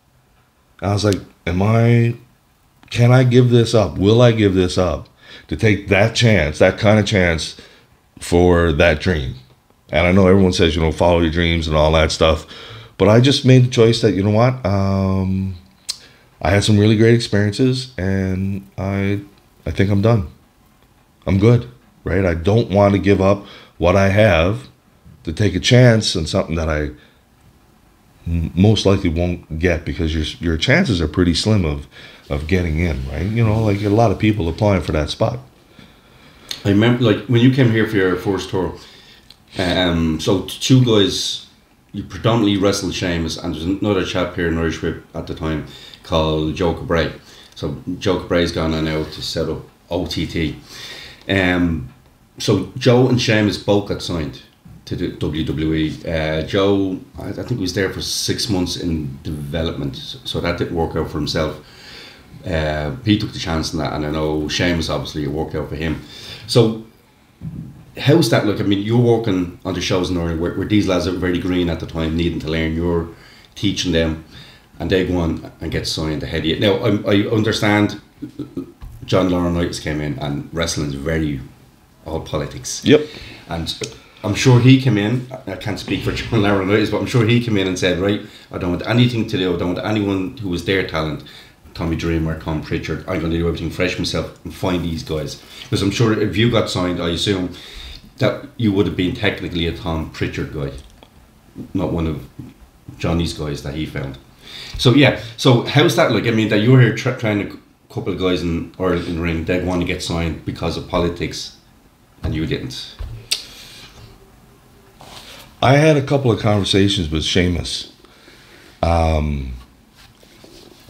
I was like, can I give this up? Will I give this up to take that chance, that kind of chance for that dream? And I know everyone says, follow your dreams and all that stuff. But I just made the choice that, I had some really great experiences, and I think I'm done. I'm good, right? I don't want to give up what I have to take a chance on something that I most likely won't get, because your chances are pretty slim of getting in, right? Like a lot of people applying for that spot. I remember, like, when you came here for your first tour, so two guys, you predominantly wrestled Sheamus, and there's another chap here in Irish Whip at the time called Joe Cabray. So Joe Cabray's gone on now to set up OTT. So Joe and Sheamus both got signed to the WWE. Joe, I think he was there for 6 months in development, so that didn't work out for himself. He took the chance on that, and I know Sheamus, obviously, it worked out for him. So how's that look? I mean, you're working on the shows in Ireland where these lads are very green at the time, needing to learn. You're teaching them, and they go on and get signed ahead of you. Now, I understand John Laurinaitis came in, and wrestling's very all politics. Yep. And I'm sure he came in, I can't speak for John Laurinaitis, but I'm sure he came in and said, right, I don't want anything to do, I don't want anyone who was their talent, Tommy Dreamer, Tom Prichard, I'm going to do everything fresh myself and find these guys. Because I'm sure if you got signed, I assume that you would have been technically a Tom Prichard guy, not one of Johnny's guys that he found. So yeah, so how's that like? I mean, that you're here trying a couple of guys in Ireland in the ring, they want to get signed because of politics, and you didn't. I had a couple of conversations with Sheamus.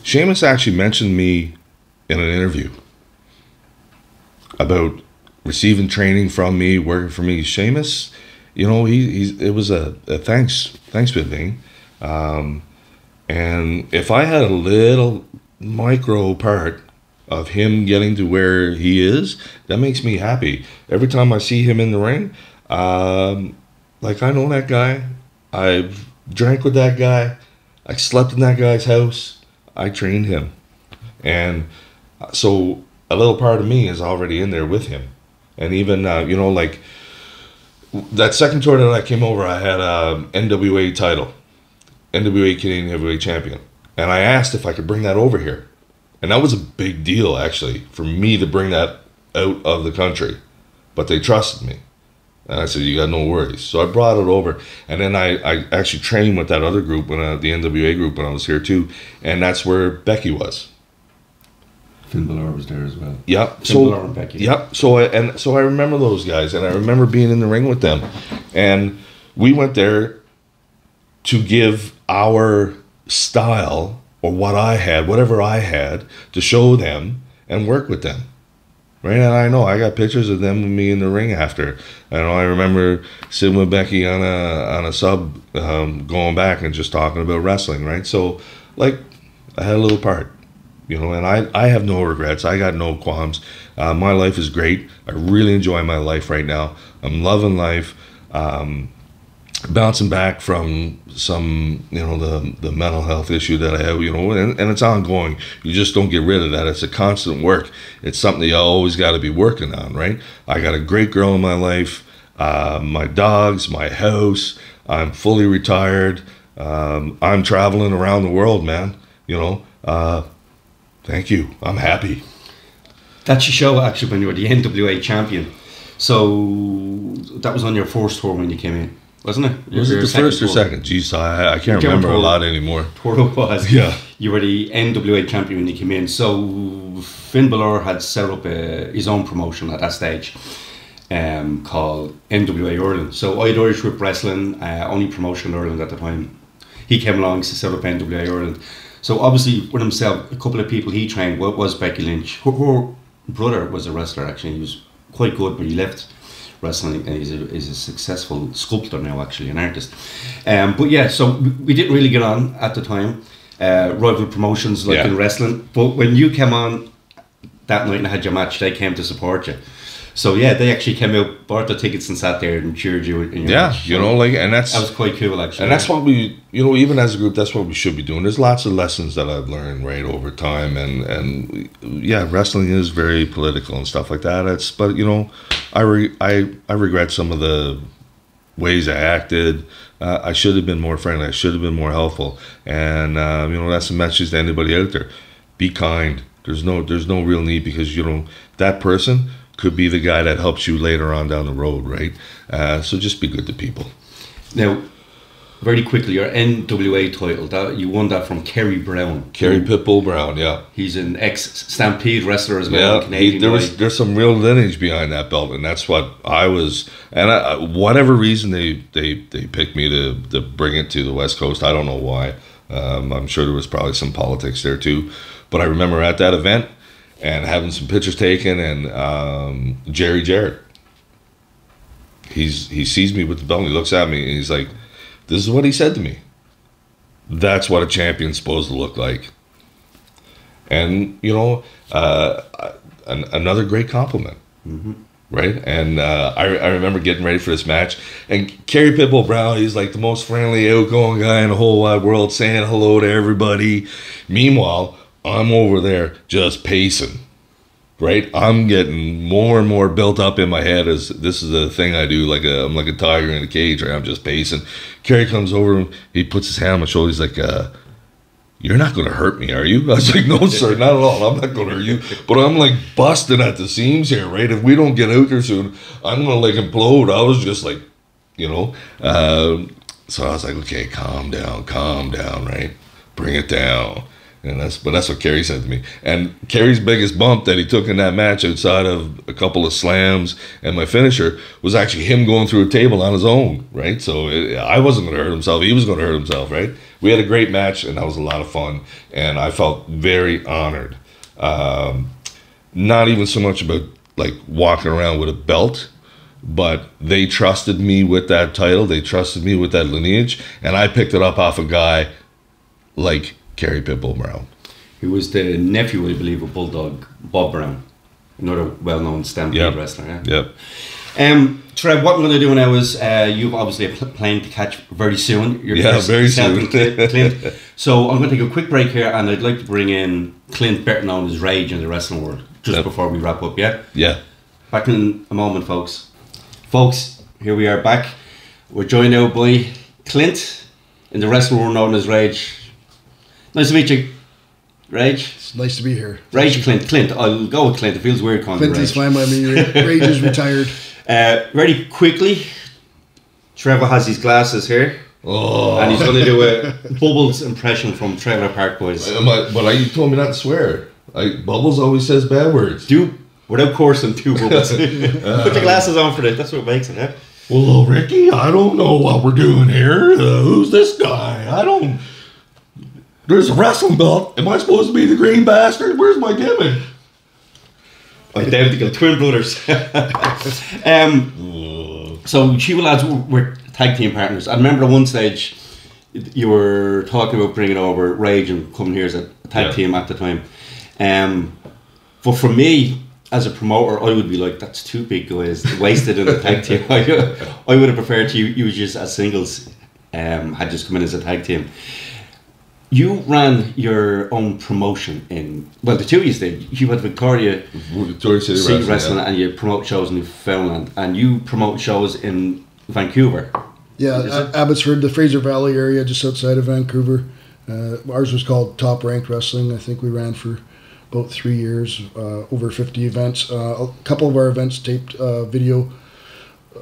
Sheamus actually mentioned me in an interview about receiving training from me, working for me. Sheamus, it was a thanks Vid Vain. And if I had a little micro part of him getting to where he is, that makes me happy. Every time I see him in the ring, like, I know that guy. I've drank with that guy. I slept in that guy's house. I trained him. And so a little part of me is already in there with him. And even, you know, like, that second tour that I came over, I had a NWA title. NWA Canadian Heavyweight Champion. And I asked if I could bring that over here. And that was a big deal, actually, for me to bring that out of the country. But they trusted me. And I said, you got no worries. So I brought it over. And then I actually trained with that other group, the NWA group, when I was here too. And that's where Becky was. Finn Balor was there as well. Yep. Finn Balor and Becky. Yep. So I remember those guys. And I remember being in the ring with them. And we went there to give our style, or what I had, whatever I had, to show them and work with them. Right? And I know I got pictures of them with me in the ring after. I remember sitting with Becky on a sub, going back and just talking about wrestling, right? So, like, I had a little part, you know, and I have no regrets. I got no qualms. My life is great. I really enjoy my life right now. I'm loving life. Bouncing back from some, you know, the mental health issue that I have, you know, and it's ongoing. You just don't get rid of that. It's a constant work. It's something that you always got to be working on, right? I got a great girl in my life, my dogs, my house. I'm fully retired. I'm traveling around the world, man. You know, thank you. I'm happy. That's your show, actually, when you were the NWA champion. So that was on your first tour when you came in, wasn't it? Was it the first or second? Jeez, I can't remember a lot anymore. Tour it was. Yeah. You were the NWA champion when you came in. So Finn Balor had set up his own promotion at that stage, called NWA Ireland. So I'd Irish Whip Wrestling, only promotion in Ireland at the time. He came along to set up NWA Ireland. So obviously with himself, a couple of people he trained was Becky Lynch. Her brother was a wrestler, actually. He was quite good, but he left wrestling, and he's a successful sculptor now, actually, an artist. But yeah, so we didn't really get on at the time. Rival promotions like in wrestling. But when you came on that night and had your match, they came to support you. So yeah, they actually came out, bought the tickets and sat there and cheered you in your match. You know, like, and that was quite cool, actually. And that's what we, you know, even as a group, that's what we should be doing. There's lots of lessons that I've learned, right, over time, and yeah, wrestling is very political and stuff like that. But you know, I regret some of the ways I acted. I should have been more friendly. I should have been more helpful. And you know, that's a message to anybody out there: be kind. There's no real need, because you know that person could be the guy that helps you later on down the road, right? So just be good to people. Now, very quickly, your NWA title, you won that from Kerry Brown. Kerry Pitbull Brown, yeah. He's an ex-Stampede wrestler as well. Yeah, there's some real lineage behind that belt, and that's what I was. And whatever reason they picked me to bring it to the West Coast, I don't know why. I'm sure there was probably some politics there too. But I remember at that event, and having some pictures taken, and Jarrett, he sees me with the belt, and he looks at me, and he's like, this is what he said to me: that's what a champion's supposed to look like. And you know, another great compliment. Mm-hmm. Right? And I remember getting ready for this match, and Kerry Pitbull Brown, he's like the most friendly, outgoing guy in the whole wide world, saying hello to everybody. Meanwhile, I'm over there just pacing, right? I'm getting more and more built up in my head, as this is a thing I do, I'm like a tiger in a cage, right? I'm just pacing. Kerry comes over, he puts his hand on my shoulder, he's like, you're not going to hurt me, are you? I was like, no, sir, not at all. I'm not going to hurt you. But I'm like busting at the seams here, right? If we don't get out there soon, I'm going to like implode. I was just like, you know. So I was like, okay, calm down, right? Bring it down. But that's what Kerry said to me. And Kerry's biggest bump that he took in that match, outside of a couple of slams and my finisher, was actually him going through a table on his own, right? So I wasn't going to hurt himself. He was going to hurt himself, right? We had a great match, and that was a lot of fun. And I felt very honored. Not even so much about like walking around with a belt, but they trusted me with that title. They trusted me with that lineage. And I picked it up off a guy like Kerry Pitbull Brown. He was the nephew, I believe, of Bulldog Bob Brown, another well-known Stampede wrestler. Yep. Trev, what I'm going to do now is you've obviously a plane to catch very soon. Very soon. Clint. So I'm going to take a quick break here, and I'd like to bring in Clint, better known as Rage in the wrestling world, just before we wrap up, yeah? Yeah. Back in a moment, folks. Folks, here we are back. We're joined now by Clint in the wrestling world known as Rage. Nice to meet you, Rage. It's nice to be here. Rage Clint. I'll go with Clint. It feels weird calling Clint Rage. is fine by me. Rage is retired. Very quickly, Trevor has his glasses here. Oh. And he's going to do a Bubbles impression from Trailer Park Boys. But you told me not to swear. Bubbles always says bad words. Without coursing, do Bubbles. Put the glasses on for this. That's what makes it, yeah? Well, Ricky, I don't know what we're doing here. Who's this guy? There's a wrestling belt. Am I supposed to be the green bastard? Where's my gimmick? Identical twin brothers. So Shiva lads were tag team partners. I remember at one stage you were talking about bringing over Rage and coming here as a tag team at the time. But for me, as a promoter, I would be like, that's two big guys wasted in a tag team. I would have preferred you just as singles had just come in as a tag team. You ran your own promotion the two of you did. You had Victoria City Wrestling, and you promote shows in Newfoundland, and you promote shows in Vancouver. Yeah, Abbotsford, the Fraser Valley area, just outside of Vancouver. Ours was called Top Ranked Wrestling. I think we ran for about 3 years, over 50 events. A couple of our events taped video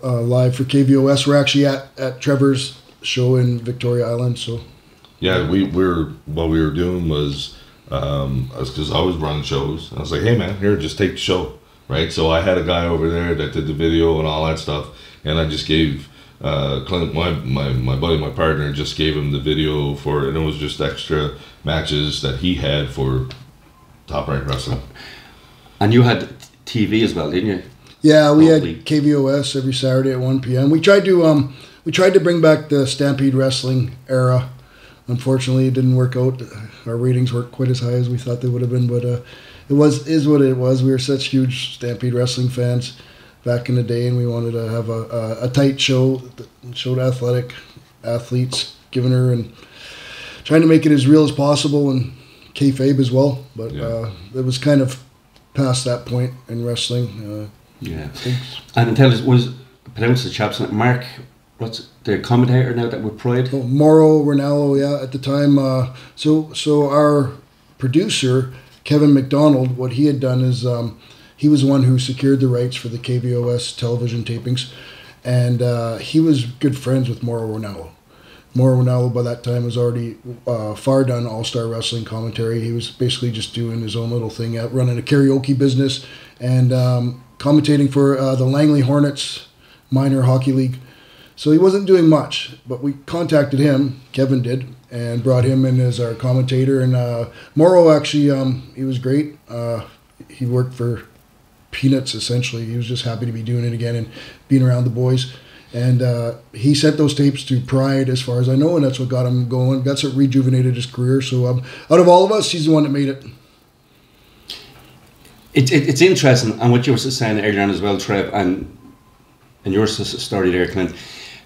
live for KVOS. We're actually at Trevor's show in Victoria Island, so... Yeah, what we were doing was, because I was running shows, I was like, hey man, here, just take the show, right? So I had a guy over there that did the video and all that stuff, and I just gave Clint, my buddy, my partner, just gave him the video for, and it was just extra matches that he had for Top Ranked Wrestling. And you had TV as well, didn't you? Yeah, we had KVOS every Saturday at 1 p.m. We tried to bring back the Stampede Wrestling era. Unfortunately, it didn't work out. Our ratings weren't quite as high as we thought they would have been, but it is what it was. We were such huge Stampede Wrestling fans back in the day, and we wanted to have a tight show that showed athletic athletes, giving her and trying to make it as real as possible, and kayfabe as well. But it was kind of past that point in wrestling. And tell us, was pronounced the chap's name Mark? What's the commentator now that with Pride? Mauro, Ranallo, at the time. So our producer, Kevin McDonald, what he had done is he was the one who secured the rights for the KVOS television tapings, and he was good friends with Mauro Ranallo. Mauro Ranallo by that time was already far done all-star wrestling commentary. He was basically just doing his own little thing, running a karaoke business and commentating for the Langley Hornets minor hockey league. So he wasn't doing much, but we contacted him, Kevin did, and brought him in as our commentator. And Mauro actually, he was great. He worked for peanuts, essentially. He was just happy to be doing it again and being around the boys. And he sent those tapes to Pride, as far as I know, and that's what got him going. That's what rejuvenated his career. So out of all of us, he's the one that made it. It's interesting, and what you were saying earlier on as well, Trev, and your story there, Clint,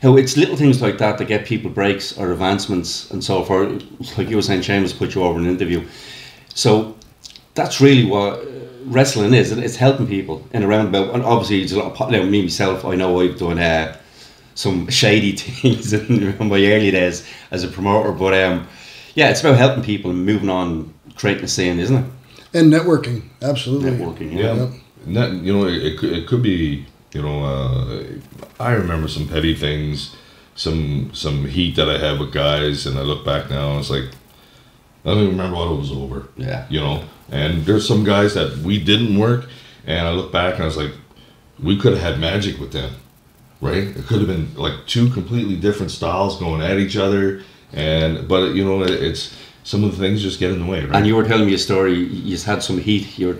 how it's little things like that get people breaks or advancements and so forth. Like you were saying, Sheamus put you over in an interview. So that's really what wrestling is. It's helping people in a roundabout. And obviously, it's a lot of, me myself, I know I've done some shady things in my early days as a promoter. But it's about helping people and moving on, creating a scene, isn't it? And networking, absolutely. Networking, yeah. It could be... I remember some petty things, some heat that I had with guys, and I look back now and it's like, I don't even remember what it was over. Yeah. And there's some guys that we didn't work, and I look back and I was like, we could have had magic with them, right? It could have been like two completely different styles going at each other, but it's some of the things just get in the way, right? And you were telling me a story, you just had some heat, you were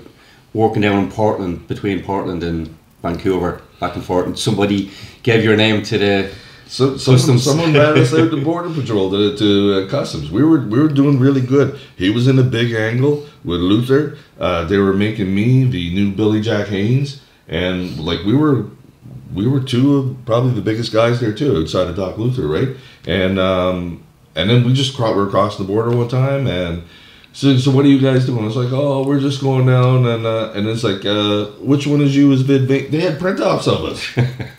working down in Portland, between Portland and Vancouver, back and forth, and somebody gave your name to So someone ran us out to Border Patrol to Customs. We were doing really good. He was in a big angle with Luther. They were making me the new Billy Jack Haynes, and like we were two of probably the biggest guys there too, outside of Doc Luther, right? And then we just were across the border one time, and so what are you guys doing? It's like, oh, we're just going down, and it's like, which one is you? Is Vid Vain? They had print offs of us,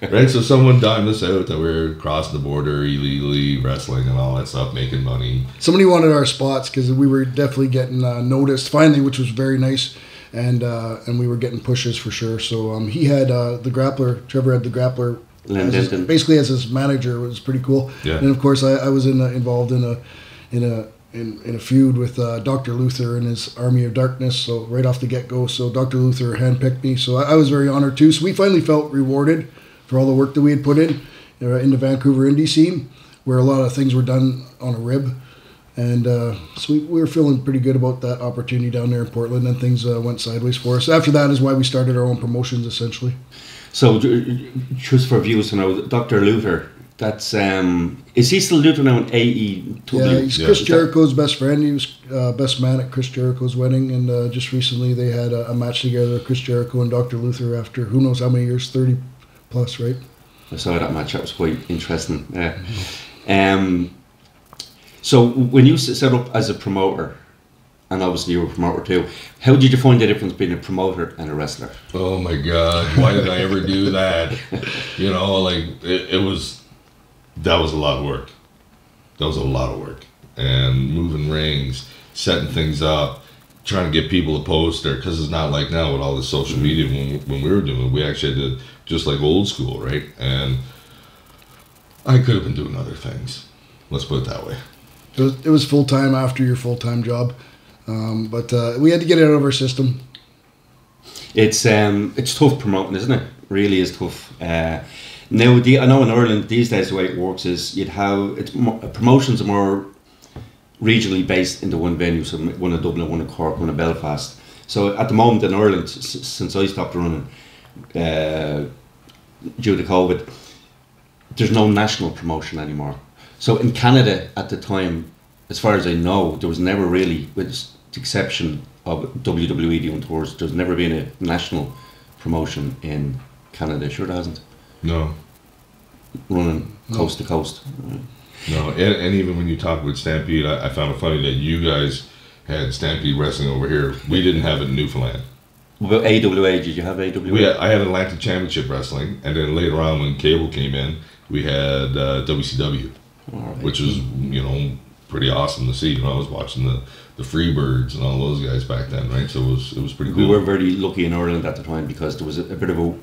right? So someone dimed us out that we were crossing the border illegally, wrestling and all that stuff, making money. Somebody wanted our spots because we were definitely getting noticed finally, which was very nice, and we were getting pushes for sure. So he had the grappler. Trevor had the grappler. Basically as his manager. It was pretty cool. Yeah. And of course, I was involved in a feud with Dr. Luther and his Army of Darkness, so right off the get-go. So Dr. Luther handpicked me, so I was very honored too. So we finally felt rewarded for all the work that we had put in the Vancouver indie scene, where a lot of things were done on a rib. And so we were feeling pretty good about that opportunity down there in Portland, and things went sideways for us. After that is why we started our own promotions, essentially. So just for viewers to know, Dr. Luther, that's is he still doing now in AEW? Yeah, he's Chris Jericho's best friend. He was best man at Chris Jericho's wedding, and just recently they had a match together, Chris Jericho and Dr. Luther, after who knows how many years, 30 plus, right? I saw that match. That was quite interesting. Yeah. So when you set up as a promoter, and obviously you were a promoter too, how did you find the difference between a promoter and a wrestler? Oh my God, why did I ever do that? You know, like that was a lot of work. That was a lot of work. And moving rings, setting things up, trying to get people to post there, because it's not like now with all the social media when we were doing it. We actually did just like old school, right? And I could have been doing other things. Let's put it that way. It was full-time after your full-time job. But we had to get it out of our system. It's tough promoting, isn't it? Really is tough. Now, I know in Ireland these days the way it works is promotions are more regionally based into one venue. So one in Dublin, one in Cork, one in Belfast. So at the moment in Ireland, since I stopped running due to COVID, there's no national promotion anymore. So in Canada at the time, as far as I know, there was never really, with the exception of WWE doing tours, there's never been a national promotion in Canada. Sure there hasn't. No. Running coast to coast. No, and even when you talk with Stampede, I found it funny that you guys had Stampede wrestling over here. We didn't have it in Newfoundland. Well, AWA, did you have AWA? I had Atlantic Championship Wrestling, and then later on when cable came in, we had WCW, which was, pretty awesome to see. I was watching the Freebirds and all those guys back then, right? So it was pretty cool. We were very lucky in Ireland at the time because there was a bit of a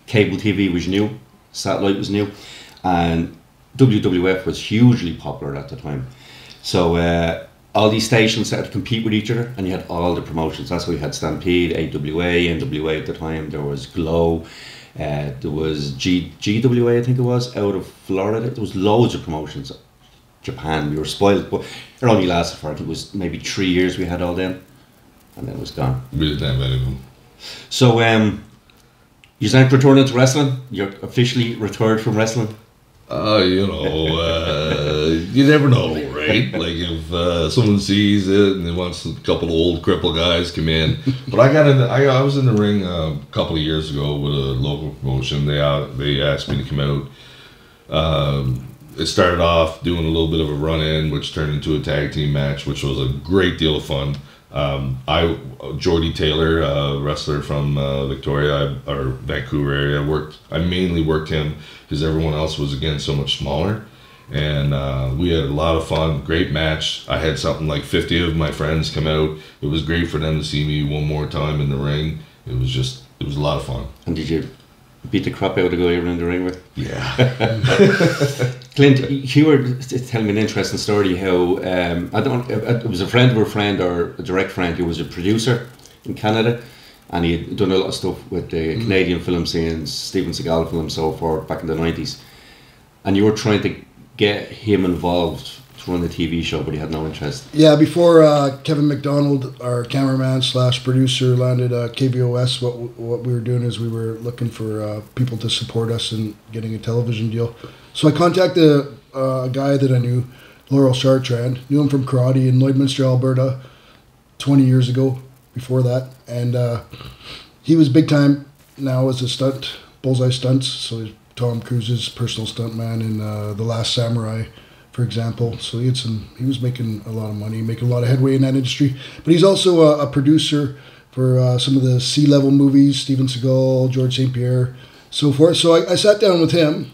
cable TV was new, satellite was new, and WWF was hugely popular at the time. So all these stations had to compete with each other, and you had all the promotions. That's why we had Stampede, AWA, NWA at the time. There was Glow, there was GWA, I think it was, out of Florida. There was loads of promotions. Japan, we were spoiled, but it only lasted for, I think it was maybe 3 years we had all them, and then it was gone. We didn't have any of them. So, you're saying returning to wrestling? You're officially retired from wrestling? You never know, right? Like if someone sees it and they wants a couple of old cripple guys come in. But I was in the ring a couple of years ago with a local promotion. They asked me to come out. It started off doing a little bit of a run-in, which turned into a tag team match, which was a great deal of fun. Jordy Taylor, wrestler from Victoria or Vancouver area, I mainly worked him because everyone else was, again, so much smaller. And we had a lot of fun, great match. I had something like 50 of my friends come out. It was great for them to see me one more time in the ring. It was a lot of fun. And did you beat the crap out of the guy you were in the ring with? Yeah. Clint, you were telling me an interesting story how it was a friend of a friend or a direct friend who was a producer in Canada, and he had done a lot of stuff with the Canadian film scene, Steven Seagal film and so forth back in the 90s, and you were trying to get him involved to run the TV show, but he had no interest. Yeah, before Kevin McDonald, our cameraman / producer, landed KVOS, what we were doing is we were looking for people to support us in getting a television deal. So I contacted a guy that I knew, Laurel Chartrand, knew him from karate in Lloydminster, Alberta, 20 years ago, before that. And he was big time now as a bullseye stunts. So he's Tom Cruise's personal stuntman in The Last Samurai, for example. So he was making a lot of money, making a lot of headway in that industry. But he's also a producer for some of the C-level movies, Steven Seagal, George St. Pierre, so forth. So I sat down with him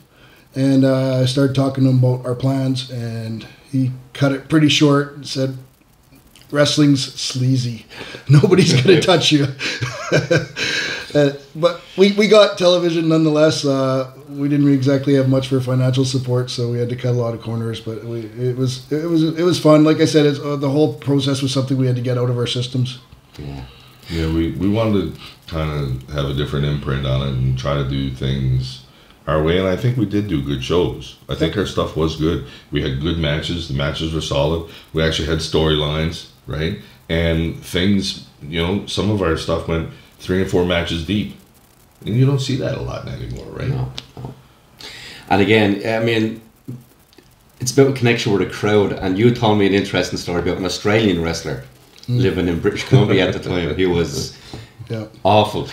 and I started talking to him about our plans, and he cut it pretty short and said, "Wrestling's sleazy. Nobody's going to touch you." But we got television nonetheless. We didn't exactly have much for financial support, so we had to cut a lot of corners. But it was fun. Like I said, the whole process was something we had to get out of our systems. Yeah, we wanted to kind of have a different imprint on it and try to do things our way, and I think we did do good shows. I think our stuff was good. We had good matches. The matches were solid. We actually had storylines, right? And things, some of our stuff went 3 and 4 matches deep. And you don't see that a lot anymore, right? No. And again, I mean, it's about a connection with a crowd. And you told me an interesting story about an Australian wrestler living in British Columbia at the time. He was awful.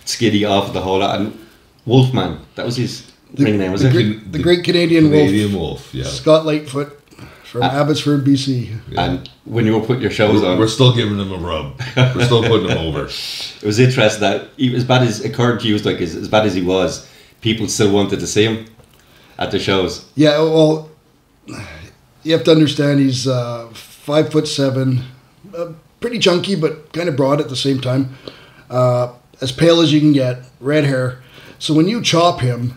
Skiddy, awful, the whole lot. And Wolfman, that was his ring name, was it? The Great Canadian Wolf, yeah. Scott Lightfoot from Abbotsford, BC. Yeah. And when you were putting your shows on... We're still giving him a rub. We're still putting him over. It was interesting that, as bad as, according to you, as bad as he was, people still wanted to see him at the shows. Yeah, well, you have to understand he's 5'7", pretty chunky, but kind of broad at the same time. As pale as you can get, red hair. So when you chop him,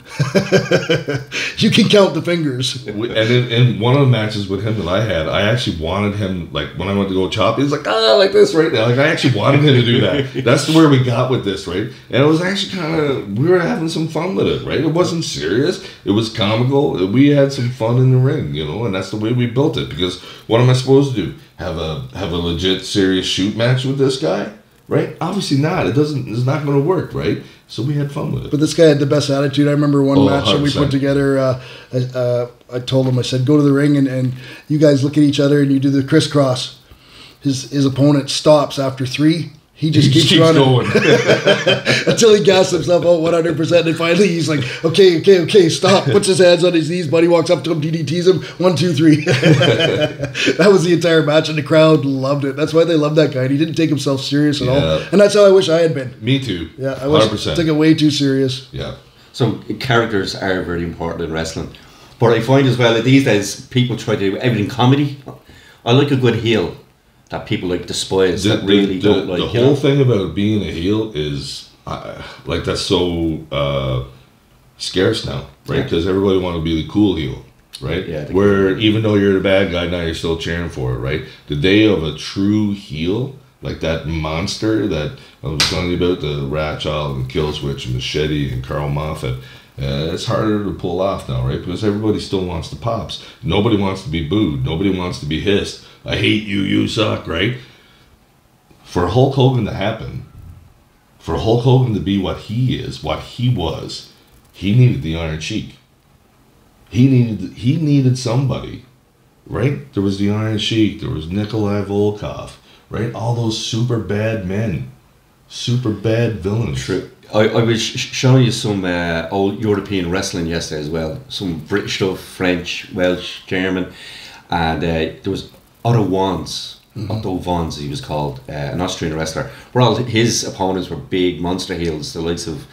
you can count the fingers. And in one of the matches with him that I had, I actually wanted him, like, when I went to go chop, he was like, like this right now. Like, I actually wanted him to do that. That's where we got with this, right? And it was actually kind of, we were having some fun with it, right? It wasn't serious. It was comical. We had some fun in the ring, and that's the way we built it. Because what am I supposed to do? Have a legit, serious shoot match with this guy? Right? Obviously not. It's not going to work, right? So we had fun with it. But this guy had the best attitude. I remember one match that we put together. I told him, I said, go to the ring and you guys look at each other and you do the crisscross. His opponent stops after 3. He just keeps running going. until he gasses himself out 100%. And finally, he's like, okay, stop. Puts his hands on his knees. Buddy walks up to him, DDTs him. 1, 2, 3. That was the entire match, and the crowd loved it. That's why they loved that guy. And he didn't take himself serious at all. And that's how I wish I had been. Me too. Yeah, I took it way too serious. Yeah. So characters are very important in wrestling. But I find as well that these days people try to do everything comedy. I like a good heel that people like despise, that really don't like. The whole thing about being a heel is that's so scarce now, right? Because everybody wants to be the cool heel, right? Yeah. Where even though you're the bad guy, now you're still cheering for it, right? The day of a true heel, like that monster that I was telling you about, the Ratchild and Killswitch and Machete and Carl Moffat. It's harder to pull off now, right? Because everybody still wants the pops. Nobody wants to be booed. Nobody wants to be hissed. I hate you, you suck, right? For Hulk Hogan to happen, for Hulk Hogan to be what he is, what he was, he needed the Iron Sheik. He needed somebody, right? There was the Iron Sheik, there was Nikolai Volkov, right? All those super bad men, super bad villains. True. I was showing you some old European wrestling yesterday as well. Some British stuff, French, Welsh, German, and there was Otto Wanz, Otto Wanz he was called, an Austrian wrestler, where all his opponents were big monster heels, the likes of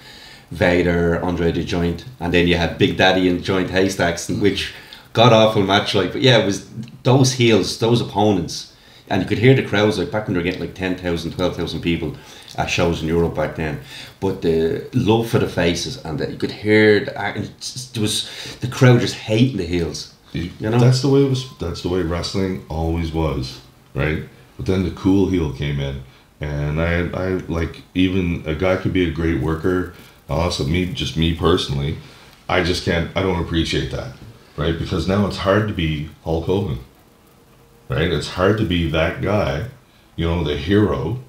Vader, Andre the Giant, and then you had Big Daddy and Giant Haystacks, which god awful match like. But yeah, it was those heels, those opponents, and you could hear the crowds like back when they were getting like 10,000, 12,000 people at shows in Europe back then. But the love for the faces, and you could hear there was the crowd just hating the heels. That's the way it was. That's the way wrestling always was, right? But then the cool heel came in, and I like, even a guy could be a great worker. Also, me personally, I just can't. I don't appreciate that. right? Because now it's hard to be Hulk Hogan, right? It's hard to be that guy, you know, the hero,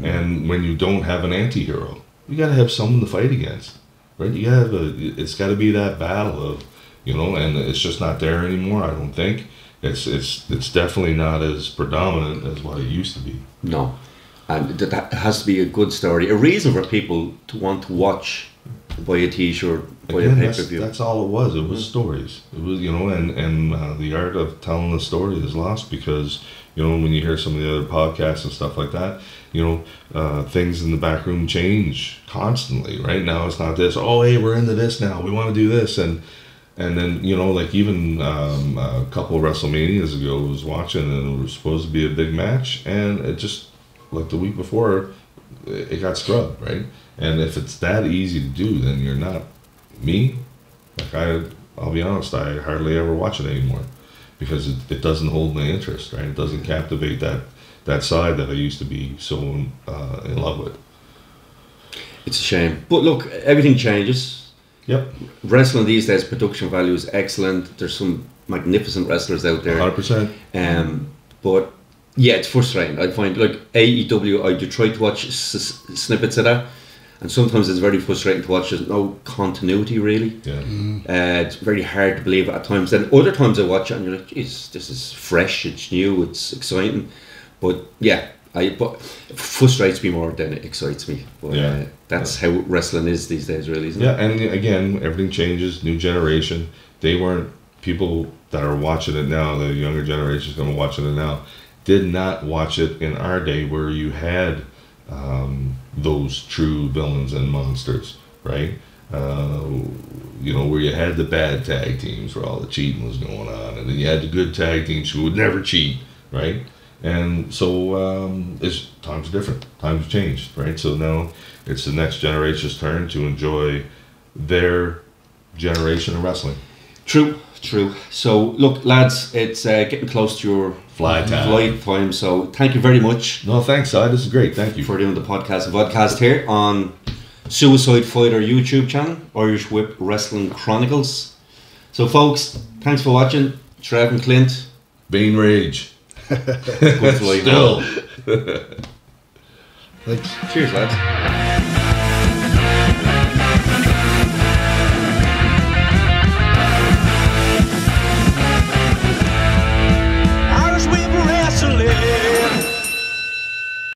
and when you don't have an anti-hero, you got to have someone to fight against, right? You got to, it's got to be that battle of, you know, and it's just not there anymore. I don't think it's definitely not as predominant as what it used to be. No, and that has to be a good story, a reason for people to want to watch, buy a T-shirt, buy a pay-per-view. That's all it was. It was stories. It was, you know, and the art of telling the story is lost because, you know, when you hear some of the other podcasts and stuff like that, you know, things in the back room change constantly. Right now, it's not this. Oh, hey, we're into this now. We want to do this, and then, you know, like even a couple of WrestleManias ago, I was watching, and it was supposed to be a big match, and it just, like the week before, it got scrubbed, right? And if it's that easy to do, then you're not me. Like I'll be honest, I hardly ever watch it anymore because it doesn't hold my interest, right? It doesn't captivate that side that I used to be so in love with. It's a shame, but look, everything changes. Yep. Wrestling these days, production value is excellent. There's some magnificent wrestlers out there. 100%. But yeah, it's frustrating. I find like AEW, I do try to watch snippets of that, and sometimes it's very frustrating to watch. There's no continuity really. Yeah. It's very hard to believe at times. Then other times I watch it and you're like, geez, this is fresh, it's new, it's exciting. But yeah, but it frustrates me more than it excites me. But that's how wrestling is these days, really, isn't it? Yeah, and again, everything changes. New generation. They weren't people that are watching it now. The younger generation is going to watch it now. Did not watch it in our day where you had those true villains and monsters, right? You know, where you had the bad tag teams where all the cheating was going on, and then you had the good tag teams who would never cheat, right? And so times are different. Times have changed, right? So now it's the next generation's turn to enjoy their generation of wrestling. True. So look, lads, it's getting close to your flight time. So thank you very much. No, thanks, Si. This is great. Thank you for doing the podcast. Vodcast here on Suicide Fighter YouTube channel, Irish Whip Wrestling Chronicles. So, folks, thanks for watching. Trev and Clint. Bane Rage. Good flying. Still. Thanks. Cheers, lads.